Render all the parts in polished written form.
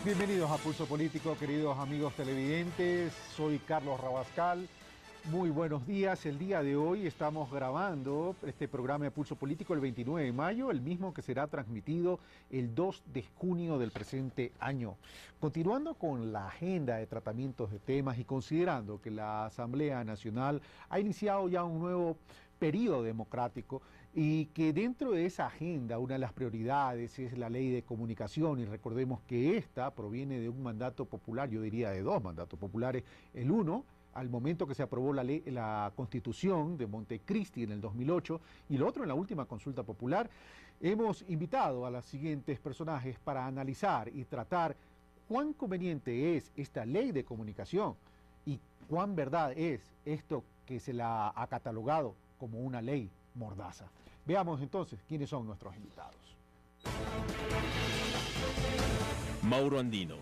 Bienvenidos a Pulso Político, queridos amigos televidentes. Soy Carlos Rabascal. Muy buenos días. El día de hoy estamos grabando este programa de Pulso Político el 29 de mayo, el mismo que será transmitido el 2 de junio del presente año. Continuando con la agenda de tratamientos de temas y considerando que la Asamblea Nacional ha iniciado ya un nuevo periodo democrático y que dentro de esa agenda una de las prioridades es la ley de comunicación, y recordemos que esta proviene de un mandato popular, yo diría de dos mandatos populares, el uno al momento que se aprobó la Constitución de Montecristi en el 2008 y el otro en la última consulta popular. Hemos invitado a los siguientes personajes para analizar y tratar cuán conveniente es esta ley de comunicación y cuán verdad es esto que se la ha catalogado como una ley mordaza. Veamos entonces quiénes son nuestros invitados. Mauro Andino,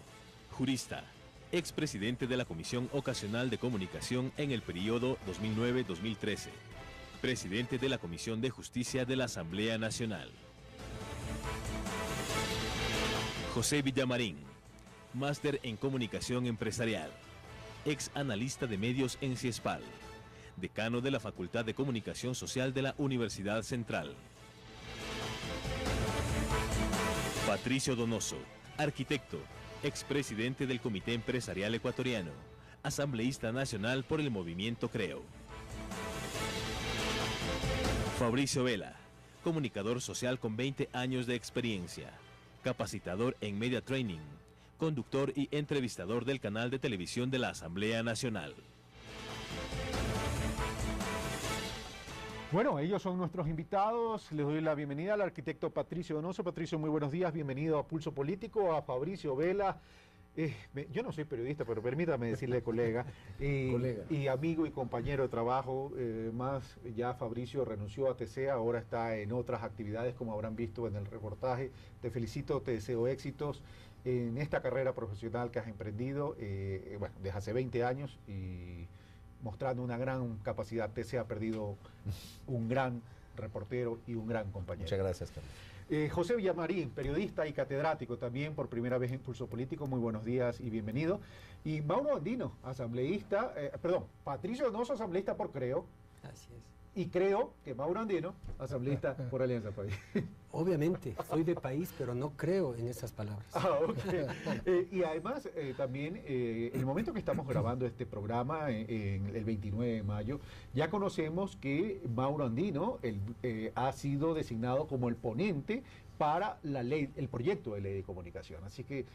jurista, expresidente de la Comisión Ocasional de Comunicación en el periodo 2009-2013, presidente de la Comisión de Justicia de la Asamblea Nacional. José Villamarín, máster en Comunicación Empresarial, ex analista de medios en CIESPAL, decano de la Facultad de Comunicación Social de la Universidad Central. Patricio Donoso, arquitecto, expresidente del Comité Empresarial Ecuatoriano, asambleísta nacional por el Movimiento Creo. Fabricio Vela, comunicador social con 20 años de experiencia, capacitador en Media Training, conductor y entrevistador del canal de televisión de la Asamblea Nacional. Bueno, ellos son nuestros invitados. Les doy la bienvenida al arquitecto Patricio Donoso. Patricio, muy buenos días. Bienvenido a Pulso Político. A Fabricio Vela. Yo no soy periodista, pero permítame decirle colega. Colega. Y amigo y compañero de trabajo. Más ya Fabricio renunció a TC, ahora está en otras actividades, como habrán visto en el reportaje. Te felicito, te deseo éxitos en esta carrera profesional que has emprendido, bueno, desde hace 20 años y mostrando una gran capacidad. TC ha perdido un gran reportero y un gran compañero. Muchas gracias, Carlos. José Villamarín, periodista y catedrático también por primera vez en Pulso Político, muy buenos días y bienvenido. Y Mauro Andino, asambleísta, Patricio Donoso, asambleísta por Creo. Así es. Y creo que Mauro Andino, asambleísta por Alianza País. Obviamente, soy de país, pero no creo en esas palabras. Y además, también, en el momento que estamos grabando este programa, en el 29 de mayo, ya conocemos que Mauro Andino ha sido designado como el ponente para la ley, el proyecto de ley de comunicación. Así que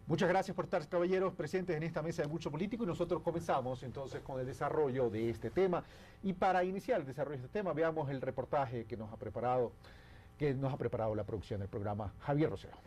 muchas gracias por estar, caballeros, presentes en esta mesa de Pulso Político, y nosotros comenzamos entonces con el desarrollo de este tema. Y para iniciar el desarrollo de este tema, veamos el reportaje que nos ha preparado la producción del programa Javier Rosero.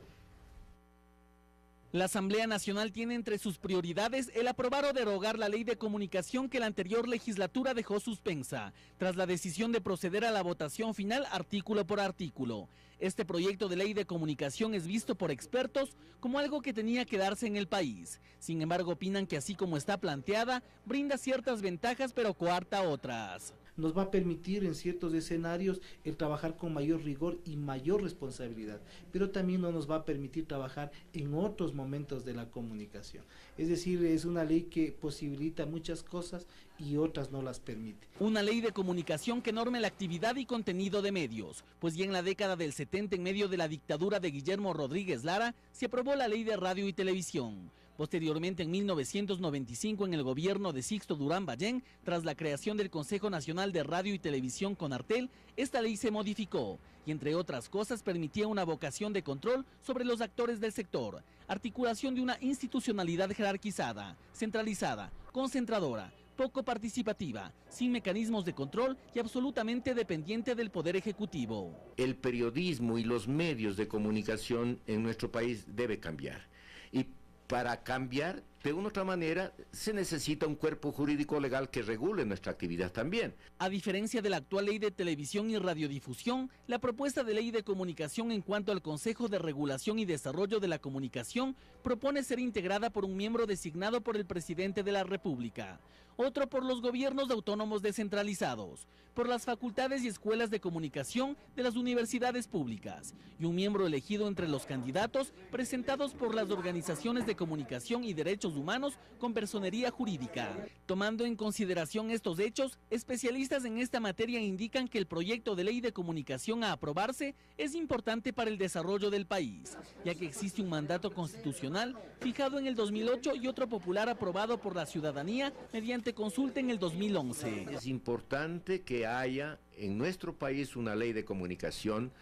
La Asamblea Nacional tiene entre sus prioridades el aprobar o derogar la ley de comunicación que la anterior legislatura dejó suspensa, tras la decisión de proceder a la votación final artículo por artículo. Este proyecto de ley de comunicación es visto por expertos como algo que tenía que darse en el país. Sin embargo, opinan que así como está planteada, brinda ciertas ventajas pero coarta otras. Nos va a permitir en ciertos escenarios el trabajar con mayor rigor y mayor responsabilidad, pero también no nos va a permitir trabajar en otros momentos de la comunicación. Es decir, es una ley que posibilita muchas cosas y otras no las permite. Una ley de comunicación que norme la actividad y contenido de medios, pues ya en la década del 70, en medio de la dictadura de Guillermo Rodríguez Lara, se aprobó la ley de radio y televisión. Posteriormente, en 1995, en el gobierno de Sixto Durán Ballén, tras la creación del Consejo Nacional de Radio y Televisión CONARTEL, esta ley se modificó y, entre otras cosas, permitía una vocación de control sobre los actores del sector, articulación de una institucionalidad jerarquizada, centralizada, concentradora, poco participativa, sin mecanismos de control y absolutamente dependiente del Poder Ejecutivo. El periodismo y los medios de comunicación en nuestro país debe cambiar. Y para cambiar de una u otra manera se necesita un cuerpo jurídico legal que regule nuestra actividad también. A diferencia de la actual ley de televisión y radiodifusión, la propuesta de ley de comunicación en cuanto al Consejo de Regulación y Desarrollo de la Comunicación propone ser integrada por un miembro designado por el presidente de la República, otro por los gobiernos autónomos descentralizados, por las facultades y escuelas de comunicación de las universidades públicas y un miembro elegido entre los candidatos presentados por las organizaciones de comunicación y derechos humanos con personería jurídica. Tomando en consideración estos hechos, especialistas en esta materia indican que el proyecto de ley de comunicación a aprobarse es importante para el desarrollo del país, ya que existe un mandato constitucional fijado en el 2008 y otro popular aprobado por la ciudadanía mediante consulta en el 2011. Es importante que haya en nuestro país una ley de comunicación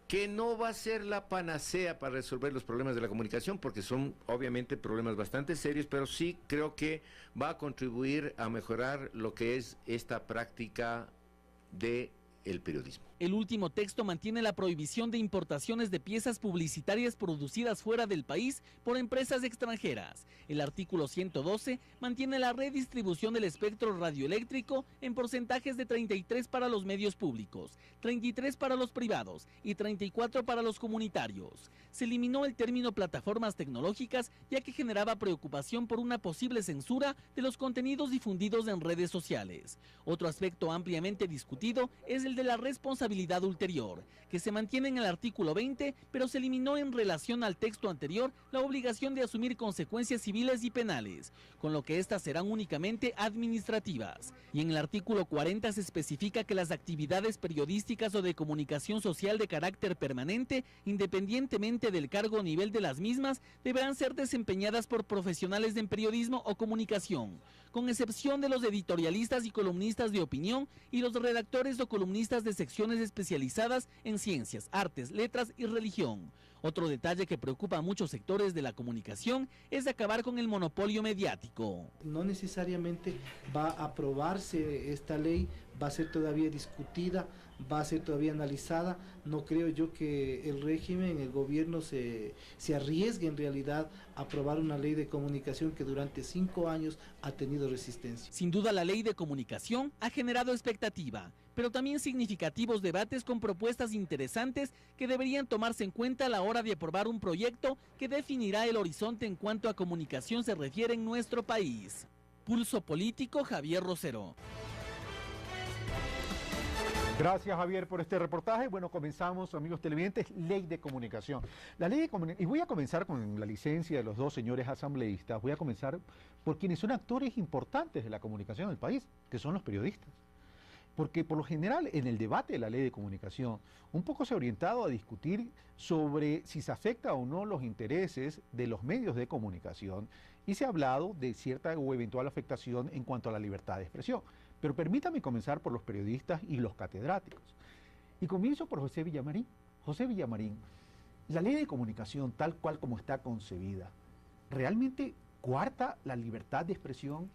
que no va a ser la panacea para resolver los problemas de la comunicación, porque son obviamente problemas bastante serios, pero sí creo que va a contribuir a mejorar lo que es esta práctica de el periodismo. El último texto mantiene la prohibición de importaciones de piezas publicitarias producidas fuera del país por empresas extranjeras. El artículo 112 mantiene la redistribución del espectro radioeléctrico en porcentajes de 33 para los medios públicos, 33 para los privados y 34 para los comunitarios. Se eliminó el término plataformas tecnológicas, ya que generaba preocupación por una posible censura de los contenidos difundidos en redes sociales. Otro aspecto ampliamente discutido es el de la responsabilidad ulterior, que se mantiene en el artículo 20, pero se eliminó en relación al texto anterior la obligación de asumir consecuencias civiles y penales, con lo que éstas serán únicamente administrativas. Y en el artículo 40 se especifica que las actividades periodísticas o de comunicación social de carácter permanente, independientemente del cargo o nivel de las mismas, deberán ser desempeñadas por profesionales en periodismo o comunicación, con excepción de los editorialistas y columnistas de opinión y los redactores o columnistas de secciones especializadas en ciencias, artes, letras y religión. Otro detalle que preocupa a muchos sectores de la comunicación es acabar con el monopolio mediático. No necesariamente va a aprobarse esta ley, va a ser todavía discutida, va a ser todavía analizada. No creo yo que el régimen, el gobierno se arriesgue en realidad a aprobar una ley de comunicación que durante 5 años ha tenido resistencia. Sin duda la ley de comunicación ha generado expectativa, pero también significativos debates con propuestas interesantes que deberían tomarse en cuenta a la hora de aprobar un proyecto que definirá el horizonte en cuanto a comunicación se refiere en nuestro país. Pulso Político, Javier Rosero. Gracias, Javier, por este reportaje. Bueno, comenzamos, amigos televidentes, ley de comunicación. Y voy a comenzar con la licencia de los dos señores asambleístas. Voy a comenzar por quienes son actores importantes de la comunicación del país, que son los periodistas. Porque por lo general en el debate de la ley de comunicación un poco se ha orientado a discutir sobre si se afecta o no los intereses de los medios de comunicación y se ha hablado de cierta o eventual afectación en cuanto a la libertad de expresión. Pero permítame comenzar por los periodistas y los catedráticos. Y comienzo por José Villamarín. José Villamarín, la ley de comunicación tal cual como está concebida, ¿realmente coarta la libertad de expresión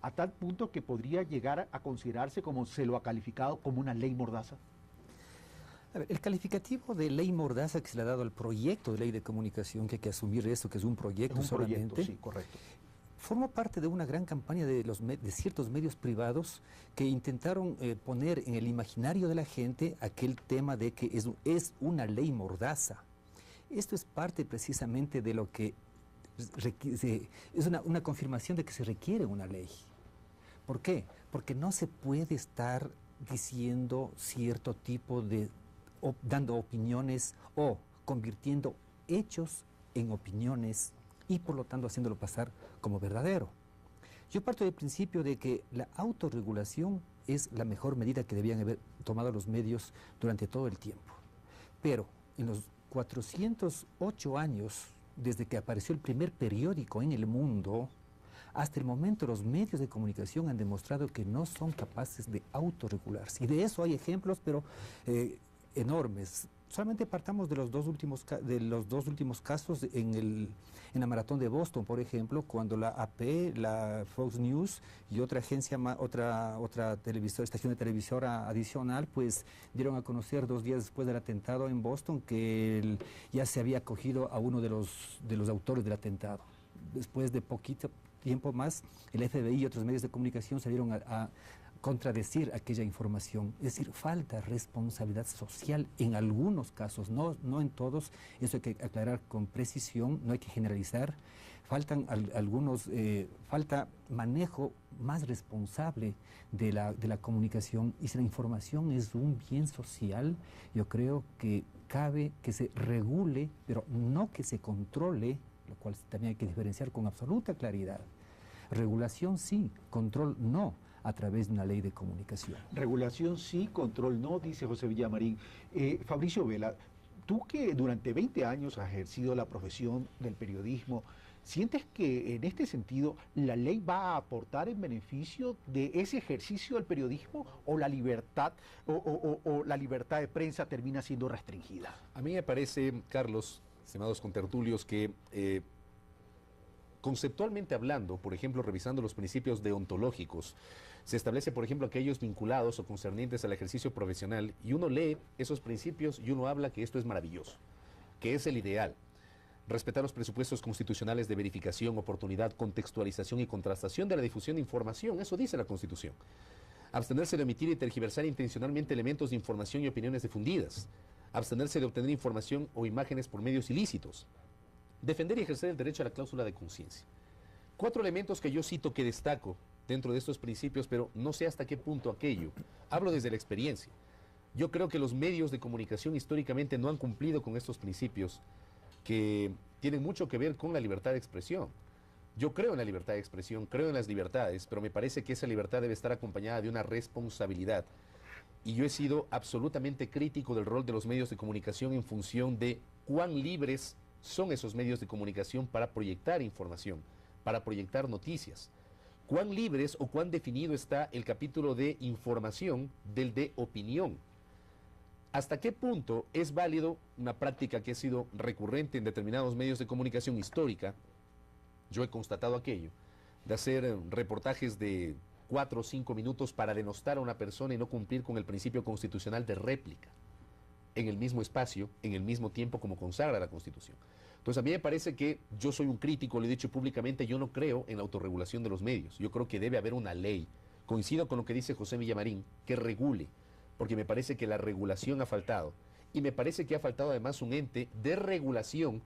a tal punto que podría llegar a considerarse, como se lo ha calificado, como una ley mordaza? A ver, el calificativo de ley mordaza que se le ha dado al proyecto de ley de comunicación, que hay que asumir esto, que es un proyecto solamente, proyecto, sí, correcto. Forma parte de una gran campaña de ciertos medios privados que intentaron poner en el imaginario de la gente aquel tema de que es una ley mordaza. Esto es parte precisamente de lo que es una confirmación de que se requiere una ley. ¿Por qué? Porque no se puede estar diciendo cierto tipo de, dando opiniones o convirtiendo hechos en opiniones y por lo tanto haciéndolo pasar como verdadero. Yo parto del principio de que la autorregulación es la mejor medida que debían haber tomado los medios durante todo el tiempo. Pero en los 408 años desde que apareció el primer periódico en el mundo, hasta el momento los medios de comunicación han demostrado que no son capaces de autorregularse. Y de eso hay ejemplos, pero enormes. Solamente partamos de los dos últimos casos en la maratón de Boston, por ejemplo, cuando la AP, la Fox News y otra agencia, otra estación de televisora adicional, pues dieron a conocer 2 días después del atentado en Boston ya se había cogido a uno de los autores del atentado. Después de tiempo más el FBI y otros medios de comunicación salieron a contradecir aquella información. Es decir, falta responsabilidad social en algunos casos, no en todos, eso hay que aclarar con precisión, no hay que generalizar. Faltan falta manejo más responsable de la comunicación, y si la información es un bien social, yo creo que cabe que se regule, pero no que se controle, lo cual también hay que diferenciar con absoluta claridad. Regulación sí, control no, a través de una ley de comunicación. Regulación sí, control no, dice José Villamarín. Fabricio Vela, tú que durante 20 años has ejercido la profesión del periodismo, ¿sientes que en este sentido la ley va a aportar en beneficio de ese ejercicio del periodismo, o la libertad o la libertad de prensa termina siendo restringida? A mí me parece, Carlos, estimados contertulios, que conceptualmente hablando, por ejemplo, revisando los principios deontológicos, se establece, por ejemplo, aquellos vinculados o concernientes al ejercicio profesional, y uno lee esos principios y uno habla que esto es maravilloso, que es el ideal. Respetar los presupuestos constitucionales de verificación, oportunidad, contextualización y contrastación de la difusión de información, eso dice la Constitución. Abstenerse de emitir y tergiversar intencionalmente elementos de información y opiniones difundidas. Abstenerse de obtener información o imágenes por medios ilícitos. Defender y ejercer el derecho a la cláusula de conciencia. 4 elementos que yo cito, que destaco dentro de estos principios, pero no sé hasta qué punto aquello. Hablo desde la experiencia. Yo creo que los medios de comunicación históricamente no han cumplido con estos principios, que tienen mucho que ver con la libertad de expresión. Yo creo en la libertad de expresión, creo en las libertades, pero me parece que esa libertad debe estar acompañada de una responsabilidad. Y yo he sido absolutamente crítico del rol de los medios de comunicación en función de cuán libres son esos medios de comunicación para proyectar información, para proyectar noticias. Cuán libres o cuán definido está el capítulo de información del de opinión. ¿Hasta qué punto es válido una práctica que ha sido recurrente en determinados medios de comunicación histórica? Yo he constatado aquello, de hacer reportajes de 4 o 5 minutos para denostar a una persona y no cumplir con el principio constitucional de réplica, en el mismo espacio, en el mismo tiempo como consagra la Constitución. Entonces a mí me parece que yo soy un crítico, lo he dicho públicamente, yo no creo en la autorregulación de los medios, yo creo que debe haber una ley. Coincido con lo que dice José Villamarín, que regule, porque me parece que la regulación ha faltado, y me parece que ha faltado además un ente de regulación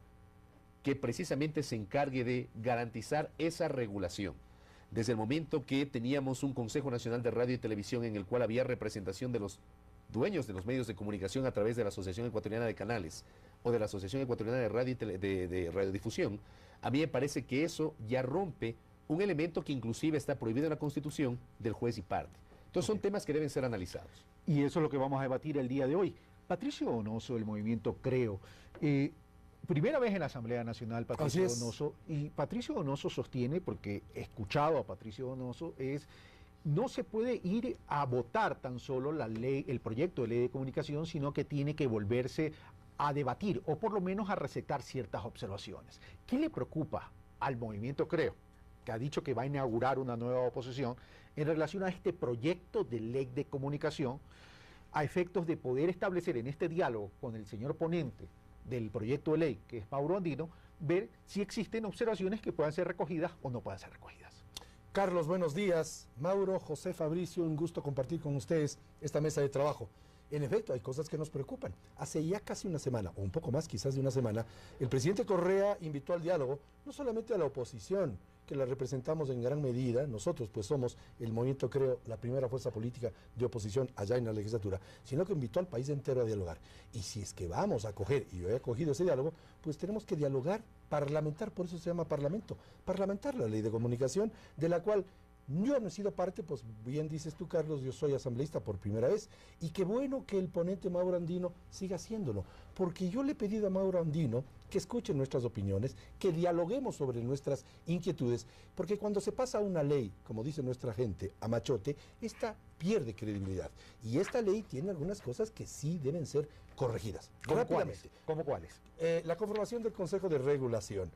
que precisamente se encargue de garantizar esa regulación. Desde el momento que teníamos un Consejo Nacional de Radio y Televisión en el cual había representación de los dueños de los medios de comunicación a través de la Asociación Ecuatoriana de Canales o de la Asociación Ecuatoriana de Radio y de Radiodifusión, a mí me parece que eso ya rompe un elemento que inclusive está prohibido en la Constitución, del juez y parte. Entonces son temas que deben ser analizados. Y eso es lo que vamos a debatir el día de hoy. Patricio Donoso, del movimiento Creo, primera vez en la Asamblea Nacional, Patricio Donoso, y Patricio Donoso sostiene, porque he escuchado a Patricio Donoso, no se puede ir a votar tan solo la ley, el proyecto de ley de comunicación, sino que tiene que volverse a debatir, o por lo menos a recetar ciertas observaciones. ¿Qué le preocupa al movimiento Creo, que ha dicho que va a inaugurar una nueva oposición, en relación a este proyecto de ley de comunicación, a efectos de poder establecer en este diálogo con el señor ponente del proyecto de ley, que es Mauro Andino, ver si existen observaciones que puedan ser recogidas o no puedan ser recogidas? Carlos, buenos días. Mauro, José, Fabricio, un gusto compartir con ustedes esta mesa de trabajo. En efecto, hay cosas que nos preocupan. Hace ya casi una semana, o un poco más quizás de una semana, el presidente Correa invitó al diálogo no solamente a la oposición, que la representamos en gran medida, nosotros pues somos el movimiento Creo, la primera fuerza política de oposición allá en la legislatura, sino que invitó al país entero a dialogar. Y si es que vamos a acoger, y yo he acogido ese diálogo, pues tenemos que dialogar, parlamentar, por eso se llama parlamento, parlamentar la ley de comunicación, de la cual yo no he sido parte, pues bien dices tú, Carlos, yo soy asambleísta por primera vez, y qué bueno que el ponente Mauro Andino siga haciéndolo, porque yo le he pedido a Mauro Andino que escuche nuestras opiniones, que dialoguemos sobre nuestras inquietudes, porque cuando se pasa una ley, como dice nuestra gente, a machote, esta pierde credibilidad. Y esta ley tiene algunas cosas que sí deben ser corregidas. ¿Cómo cuáles? ¿Cómo cuáles? La conformación del Consejo de Regulación.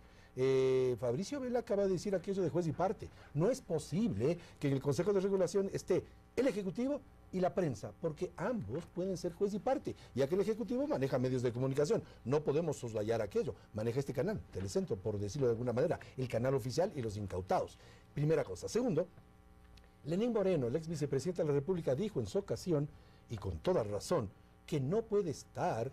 Fabricio Vela acaba de decir aquello de juez y parte. No es posible que en el Consejo de Regulación esté el Ejecutivo y la prensa, porque ambos pueden ser juez y parte, ya que el Ejecutivo maneja medios de comunicación, no podemos soslayar aquello, maneja este canal, Telecentro, por decirlo de alguna manera, el canal oficial y los incautados. Primera cosa. Segundo, Lenín Moreno, el ex vicepresidente de la República, dijo en su ocasión, y con toda razón, que no puede estar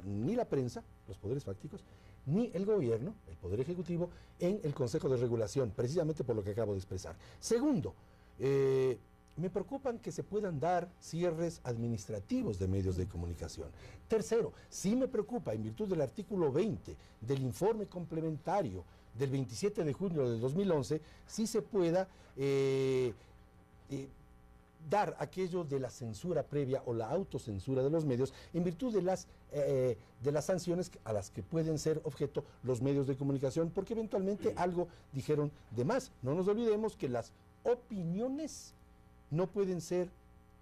ni la prensa, los poderes fácticos, ni el gobierno, el poder ejecutivo, en el Consejo de Regulación, precisamente por lo que acabo de expresar. Segundo, me preocupan que se puedan dar cierres administrativos de medios de comunicación. Tercero, sí me preocupa, en virtud del artículo 20 del informe complementario del 27 de junio del 2011, sí se pueda dar aquello de la censura previa o la autocensura de los medios en virtud de las sanciones a las que pueden ser objeto los medios de comunicación, porque eventualmente algo dijeron de más. No nos olvidemos que las opiniones no pueden ser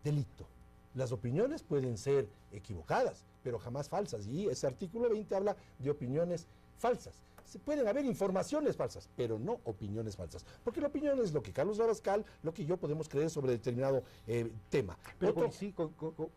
delito. Las opiniones pueden ser equivocadas, pero jamás falsas, y ese artículo 20 habla de opiniones falsas. Se pueden haber informaciones falsas, pero no opiniones falsas, porque la opinión es lo que Carlos Rabascal, lo que yo podemos creer sobre determinado tema. Pero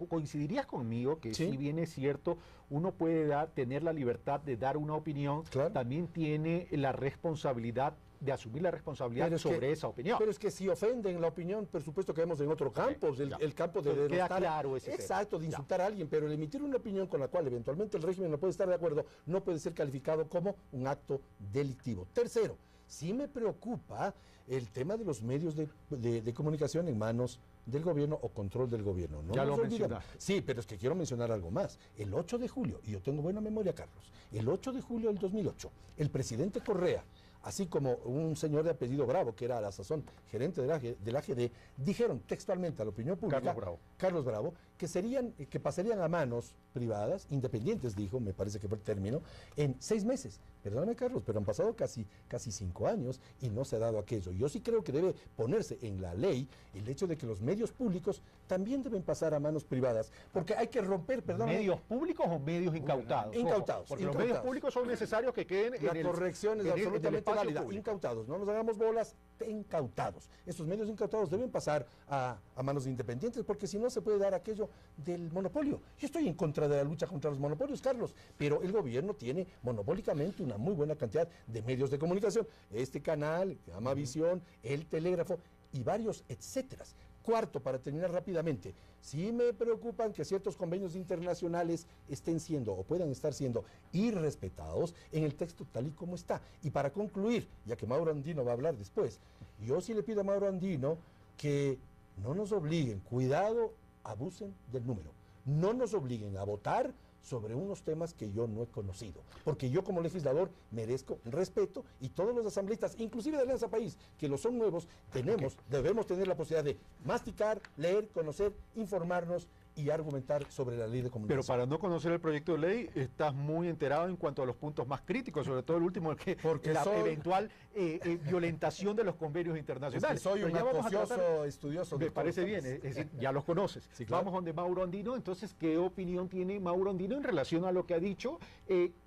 coincidirías conmigo que ¿sí? Si bien es cierto, uno puede tener la libertad de dar una opinión, claro, también tiene la responsabilidad de asumir la responsabilidad sobre esa opinión. Pero es que si ofenden la opinión, por supuesto que vemos en otro campo, el campo de queda claro ese exacto, tema. De insultar a alguien, pero el emitir una opinión con la cual eventualmente el régimen no puede estar de acuerdo, no puede ser calificado como un acto delictivo. Tercero, sí me preocupa el tema de los medios de comunicación en manos del gobierno o control del gobierno. No ya nos lo olvidemos. mencionaste. Sí, pero es que quiero mencionar algo más. El 8 de julio, y yo tengo buena memoria, Carlos, el 8 de julio del 2008, el presidente Correa, así como un señor de apellido Bravo, que era a la sazón gerente de la AGD, dijeron textualmente a la opinión pública, Carlos Bravo, que pasarían a manos privadas, independientes, dijo, me parece que fue el término, en 6 meses. Perdóname, Carlos, pero han pasado casi 5 años y no se ha dado aquello. Yo sí creo que debe ponerse en la ley el hecho de que los medios públicos también deben pasar a manos privadas, porque hay que romper, perdóname. ¿Medios públicos o medios incautados? Incautados. Porque los medios públicos son necesarios que queden en el... La corrección es absolutamente válida. Público. Incautados, no nos hagamos bolas, incautados. Estos medios incautados deben pasar a manos independientes, porque si no se puede dar aquello del monopolio. Yo estoy en contra de la lucha contra los monopolios, Carlos, pero el gobierno tiene monopólicamente una muy buena cantidad de medios de comunicación. Este canal, Amavisión, el Telégrafo y varios, etcétera. Cuarto, para terminar rápidamente, sí me preocupan que ciertos convenios internacionales estén siendo o puedan estar siendo irrespetados en el texto tal y como está. Y para concluir, ya que Mauro Andino va a hablar después, yo sí le pido a Mauro Andino que no nos obliguen, cuidado, abusen del número, no nos obliguen a votar sobre unos temas que yo no he conocido, porque yo como legislador merezco respeto y todos los asambleístas, inclusive de Alianza País, que lo son nuevos, debemos tener la posibilidad de masticar, leer, conocer, informarnos y argumentar sobre la ley de comunicación. Pero para no conocer el proyecto de ley, estás muy enterado en cuanto a los puntos más críticos, sobre todo el último, porque la eventual violentación de los convenios internacionales. Soy un acucioso estudioso. Me parece bien, es decir, ya los conoces. Sí, claro. Vamos donde Mauro Andino. Entonces, ¿qué opinión tiene Mauro Andino en relación a lo que ha dicho?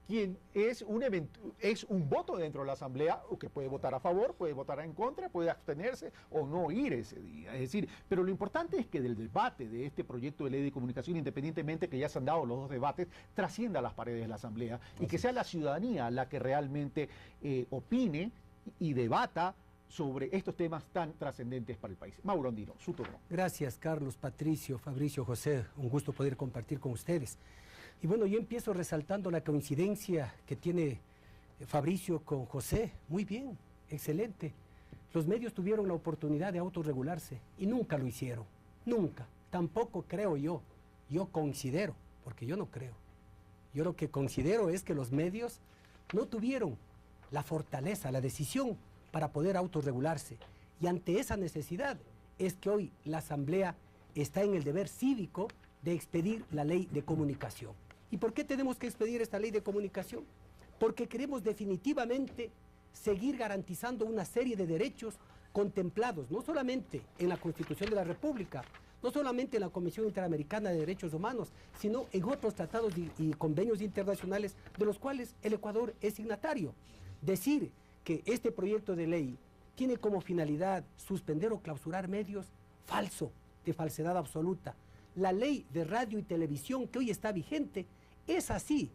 Quien es un voto dentro de la Asamblea, o que puede votar a favor, puede votar en contra, puede abstenerse o no ir ese día. Es decir, pero lo importante es que del debate de este proyecto de ley de comunicación, independientemente que ya se han dado los 2 debates, trascienda las paredes de la Asamblea y que sea la ciudadanía la que realmente opine y debata sobre estos temas tan trascendentes para el país. Mauro Andino, su turno. Gracias, Carlos, Patricio, Fabricio, José. Un gusto poder compartir con ustedes. Y bueno, yo empiezo resaltando la coincidencia que tiene Fabricio con José. Muy bien, excelente. Los medios tuvieron la oportunidad de autorregularse y nunca lo hicieron. Nunca. Tampoco creo yo. Yo considero, porque yo no creo. Yo lo que considero es que los medios no tuvieron la fortaleza, la decisión para poder autorregularse. Y ante esa necesidad es que hoy la Asamblea está en el deber cívico de expedir la ley de comunicación. ¿Y por qué tenemos que expedir esta ley de comunicación? Porque queremos definitivamente seguir garantizando una serie de derechos contemplados, no solamente en la Constitución de la República, no solamente en la Comisión Interamericana de Derechos Humanos, sino en otros tratados y convenios internacionales de los cuales el Ecuador es signatario. Decir que este proyecto de ley tiene como finalidad suspender o clausurar medios falso, de falsedad absoluta. La ley de radio y televisión que hoy está vigente es así,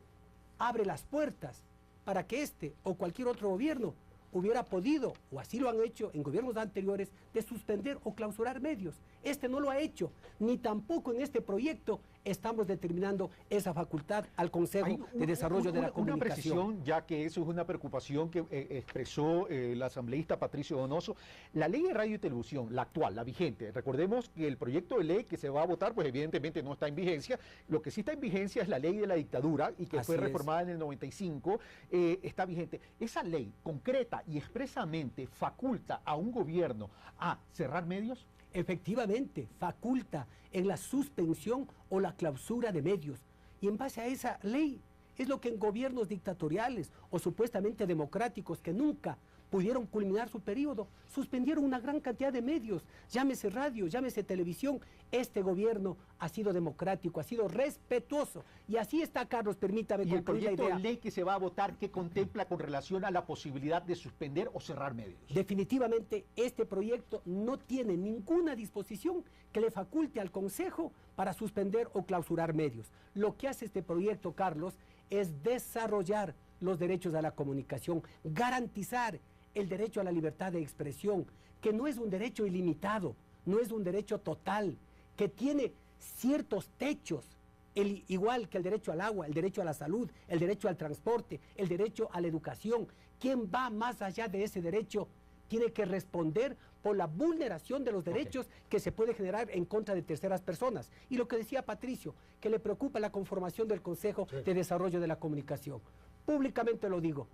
abre las puertas para que este o cualquier otro gobierno hubiera podido, o así lo han hecho en gobiernos anteriores, de suspender o clausurar medios. Este no lo ha hecho, ni tampoco en este proyecto estamos determinando esa facultad al Consejo de Desarrollo de la Comunicación. Una precisión, ya que eso es una preocupación que expresó el asambleísta Patricio Donoso. La ley de radio y televisión, la actual, la vigente, recordemos que el proyecto de ley que se va a votar, pues evidentemente no está en vigencia. Lo que sí está en vigencia es la ley de la dictadura y que fue reformada en el 95, está vigente. Esa ley concreta y expresamente faculta a un gobierno a cerrar medios. Efectivamente, faculta en la suspensión o la clausura de medios. Y en base a esa ley es lo que en gobiernos dictatoriales o supuestamente democráticos que nunca pudieron culminar su periodo, suspendieron una gran cantidad de medios, llámese radio, llámese televisión. Este gobierno ha sido democrático, ha sido respetuoso. Y así está, Carlos, permítame concluir la idea. ¿Y el proyecto de ley que se va a votar, qué contempla con relación a la posibilidad de suspender o cerrar medios? Definitivamente, este proyecto no tiene ninguna disposición que le faculte al Consejo para suspender o clausurar medios. Lo que hace este proyecto, Carlos, es desarrollar los derechos a la comunicación, garantizar el derecho a la libertad de expresión, que no es un derecho ilimitado, no es un derecho total, que tiene ciertos techos, igual que el derecho al agua, el derecho a la salud, el derecho al transporte, el derecho a la educación. Quien va más allá de ese derecho tiene que responder por la vulneración de los derechos que se puede generar en contra de terceras personas. Y lo que decía Patricio, que le preocupa la conformación del Consejo de Desarrollo de la Comunicación. Públicamente lo digo,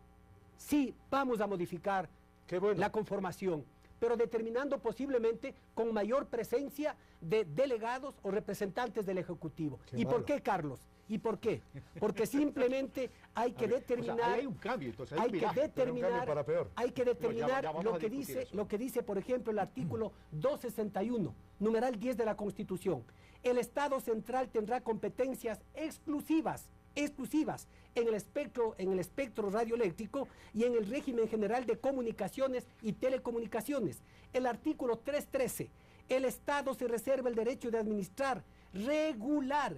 sí vamos a modificar la conformación, pero determinando posiblemente con mayor presencia de delegados o representantes del Ejecutivo. ¿Y por qué, Carlos? ¿Y por qué? Porque simplemente hay que determinar, hay un cambio, entonces hay que determinar lo que dice, por ejemplo, el artículo 261, numeral 10 de la Constitución. El Estado central tendrá competencias exclusivas en el espectro radioeléctrico y en el régimen general de comunicaciones y telecomunicaciones. El artículo 313, el Estado se reserva el derecho de administrar, regular,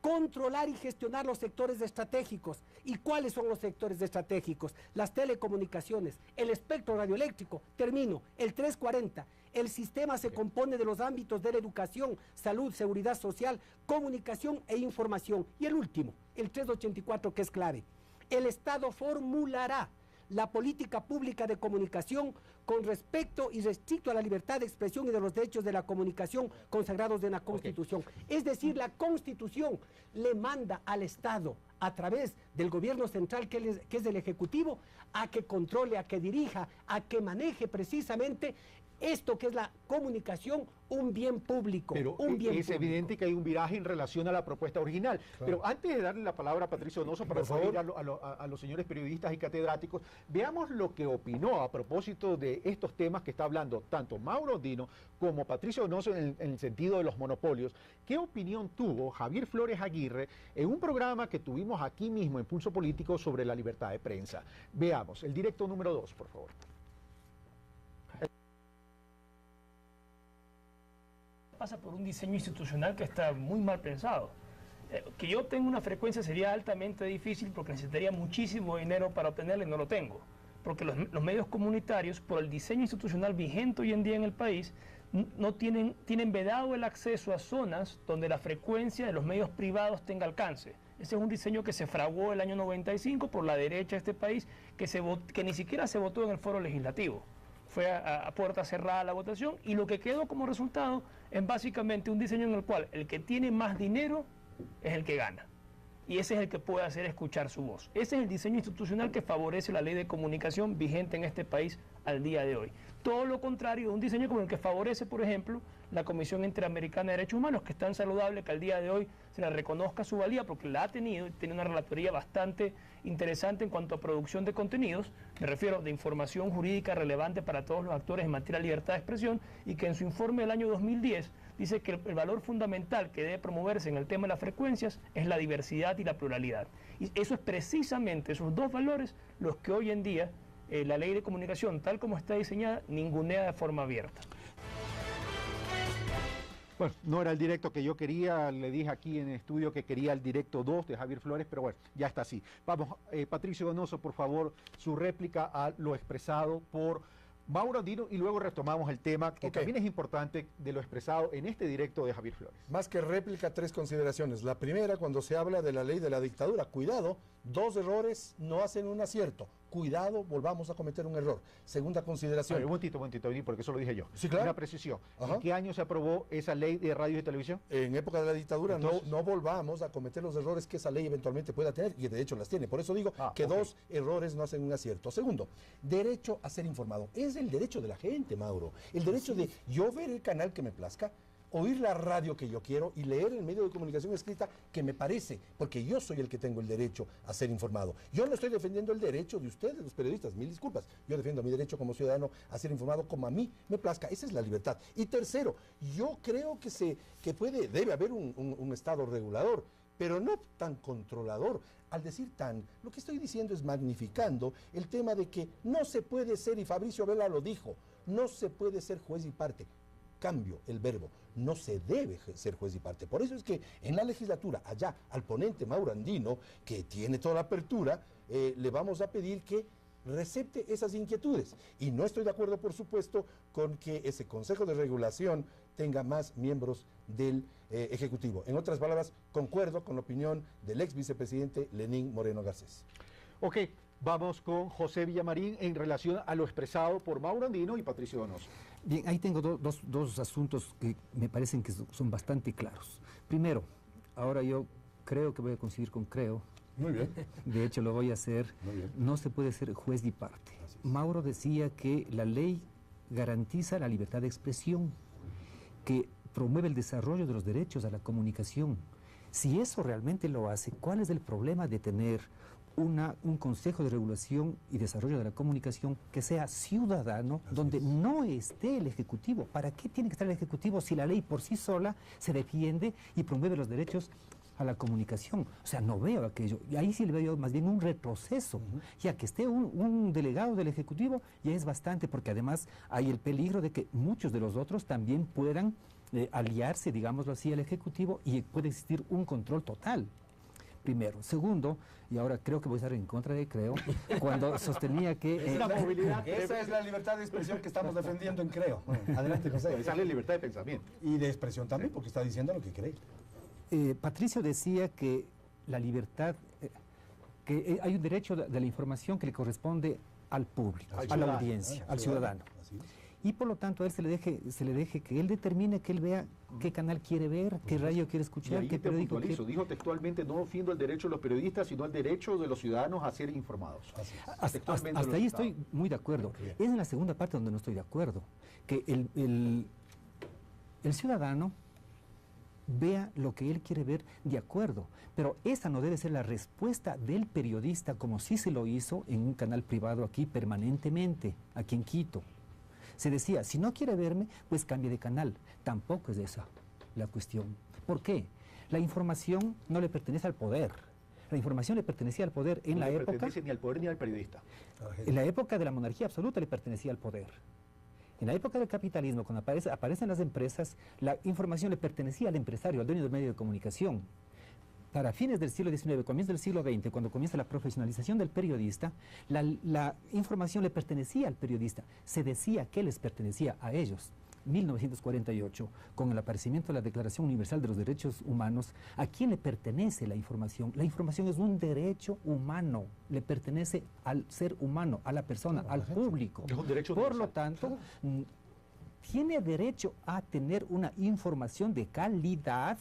controlar y gestionar los sectores estratégicos. ¿Y cuáles son los sectores estratégicos? Las telecomunicaciones, el espectro radioeléctrico. Termino. El 340. El sistema se compone de los ámbitos de la educación, salud, seguridad social, comunicación e información. Y el último, el 384, que es clave. El Estado formulará la política pública de comunicación con respecto y restricto a la libertad de expresión y de los derechos de la comunicación consagrados en la Constitución. Es decir, la Constitución le manda al Estado, a través del gobierno central, que es el Ejecutivo, a que controle, a que dirija, a que maneje precisamente esto que es la comunicación, un bien público. Pero es evidente que hay un viraje en relación a la propuesta original. Claro. Pero antes de darle la palabra a Patricio Donoso para ir a los señores periodistas y catedráticos, veamos lo que opinó a propósito de estos temas que está hablando tanto Mauro Andino como Patricio Donoso en el sentido de los monopolios. ¿Qué opinión tuvo Javier Flores Aguirre en un programa que tuvimos aquí mismo en Pulso Político sobre la libertad de prensa? Veamos, el directo número 2, por favor. Pasa por un diseño institucional que está muy mal pensado. Que yo tenga una frecuencia sería altamente difícil porque necesitaría muchísimo dinero para obtenerla y no lo tengo. Porque los medios comunitarios, por el diseño institucional vigente hoy en día en el país, tienen vedado el acceso a zonas donde la frecuencia de los medios privados tenga alcance. Ese es un diseño que se fraguó el año 95 por la derecha de este país, que ni siquiera se votó en el foro legislativo. Fue a puerta cerrada la votación y lo que quedó como resultado es básicamente un diseño en el cual el que tiene más dinero es el que gana. Y ese es el que puede hacer escuchar su voz. Ese es el diseño institucional que favorece la ley de comunicación vigente en este país al día de hoy. Todo lo contrario, un diseño como el que favorece, por ejemplo, la Comisión Interamericana de Derechos Humanos, que es tan saludable que al día de hoy se le reconozca su valía porque la ha tenido, tiene una relatoría bastante interesante en cuanto a producción de contenidos, me refiero de información jurídica relevante para todos los actores en materia de libertad de expresión, y que en su informe del año 2010 dice que el valor fundamental que debe promoverse en el tema de las frecuencias es la diversidad y la pluralidad. Y eso es precisamente, esos dos valores, los que hoy en día la ley de comunicación, tal como está diseñada, ningunea de forma abierta. Bueno, no era el directo que yo quería, le dije aquí en el estudio que quería el directo 2 de Javier Flores, pero bueno, ya está así. Vamos, Patricio Donoso, por favor, su réplica a lo expresado por Mauro Andino y luego retomamos el tema que también es importante de lo expresado en este directo de Javier Flores. Más que réplica, 3 consideraciones. La primera, cuando se habla de la ley de la dictadura, cuidado, 2 errores no hacen un acierto. Cuidado, volvamos a cometer un error. Segunda consideración. Un momentito, porque eso lo dije yo. Sí, claro. Una precisión. ¿En qué año se aprobó esa ley de radio y televisión? En época de la dictadura. Entonces, no volvamos a cometer los errores que esa ley eventualmente pueda tener, y de hecho las tiene. Por eso digo que 2 errores no hacen un acierto. Segundo, derecho a ser informado. Es el derecho de la gente, Mauro. El derecho de yo ver el canal que me plazca, oír la radio que yo quiero y leer el medio de comunicación escrita que me parece, porque yo soy el que tengo el derecho a ser informado. Yo no estoy defendiendo el derecho de ustedes, los periodistas, mil disculpas. Yo defiendo mi derecho como ciudadano a ser informado como a mí me plazca. Esa es la libertad. Y tercero, yo creo que debe haber un Estado regulador, pero no tan controlador. Al decir lo que estoy diciendo es magnificando el tema de que no se puede ser, y Fabricio Vela lo dijo, no se puede ser juez y parte. Cambio el verbo, no se debe ser juez y parte. Por eso es que en la legislatura, allá al ponente Mauro Andino, que tiene toda la apertura, le vamos a pedir que recepte esas inquietudes. Y no estoy de acuerdo, por supuesto, con que ese Consejo de Regulación tenga más miembros del Ejecutivo. En otras palabras, concuerdo con la opinión del ex vicepresidente Lenín Moreno Garcés. Ok, vamos con José Villamarín en relación a lo expresado por Mauro Andino y Patricio Donoso. Bien, ahí tengo dos asuntos que me parecen que son bastante claros. Primero, ahora yo creo que voy a coincidir con Creo. Muy bien. De hecho, lo voy a hacer. Muy bien. No se puede ser juez y parte. Mauro decía que la ley garantiza la libertad de expresión, que promueve el desarrollo de los derechos a la comunicación. Si eso realmente lo hace, ¿cuál es el problema de tener un Consejo de Regulación y Desarrollo de la Comunicación que sea ciudadano, donde no esté el Ejecutivo? ¿Para qué tiene que estar el Ejecutivo si la ley por sí sola se defiende y promueve los derechos a la comunicación? O sea, no veo aquello. Y ahí sí le veo más bien un retroceso. Ya que esté un delegado del Ejecutivo ya es bastante, porque además hay el peligro de que muchos de los otros también puedan aliarse, digámoslo así, al Ejecutivo, y puede existir un control total. Primero. Segundo, y ahora creo que voy a estar en contra de Creo, cuando sostenía que... la movilidad. Esa es la libertad de expresión que estamos defendiendo en Creo. Bueno, adelante, José. Esa es la libertad de pensamiento. Y de expresión también, porque está diciendo lo que cree. Patricio decía que la libertad, que hay un derecho de la información que le corresponde al público, a la audiencia, al ciudadano. Y por lo tanto a él se le deje que él determine, que él vea qué canal quiere ver, qué radio quiere escuchar, qué periódico quiere. Dijo textualmente: no defiendo el derecho de los periodistas, sino el derecho de los ciudadanos a ser informados. Hasta ahí estoy muy de acuerdo. Es en la segunda parte donde no estoy de acuerdo, que el ciudadano vea lo que él quiere ver de acuerdo, pero esa no debe ser la respuesta del periodista, como sí se lo hizo en un canal privado aquí permanentemente, aquí en Quito. Se decía, si no quiere verme, pues cambie de canal. Tampoco es esa la cuestión. ¿Por qué? La información no le pertenece al poder. La información le pertenecía al poder en la época... No le pertenece ni al poder ni al periodista. En la época de la monarquía absoluta le pertenecía al poder. En la época del capitalismo, cuando aparecen las empresas, la información le pertenecía al empresario, al dueño del medio de comunicación. Para fines del siglo XIX, comienzo del siglo XX, cuando comienza la profesionalización del periodista, la información le pertenecía al periodista. Se decía que les pertenecía a ellos. 1948, con el aparecimiento de la Declaración Universal de los Derechos Humanos, ¿a quién le pertenece la información? La información es un derecho humano, le pertenece al ser humano, a la persona, al público. Es un derecho Por lo tanto, tiene derecho a tener una información de calidad,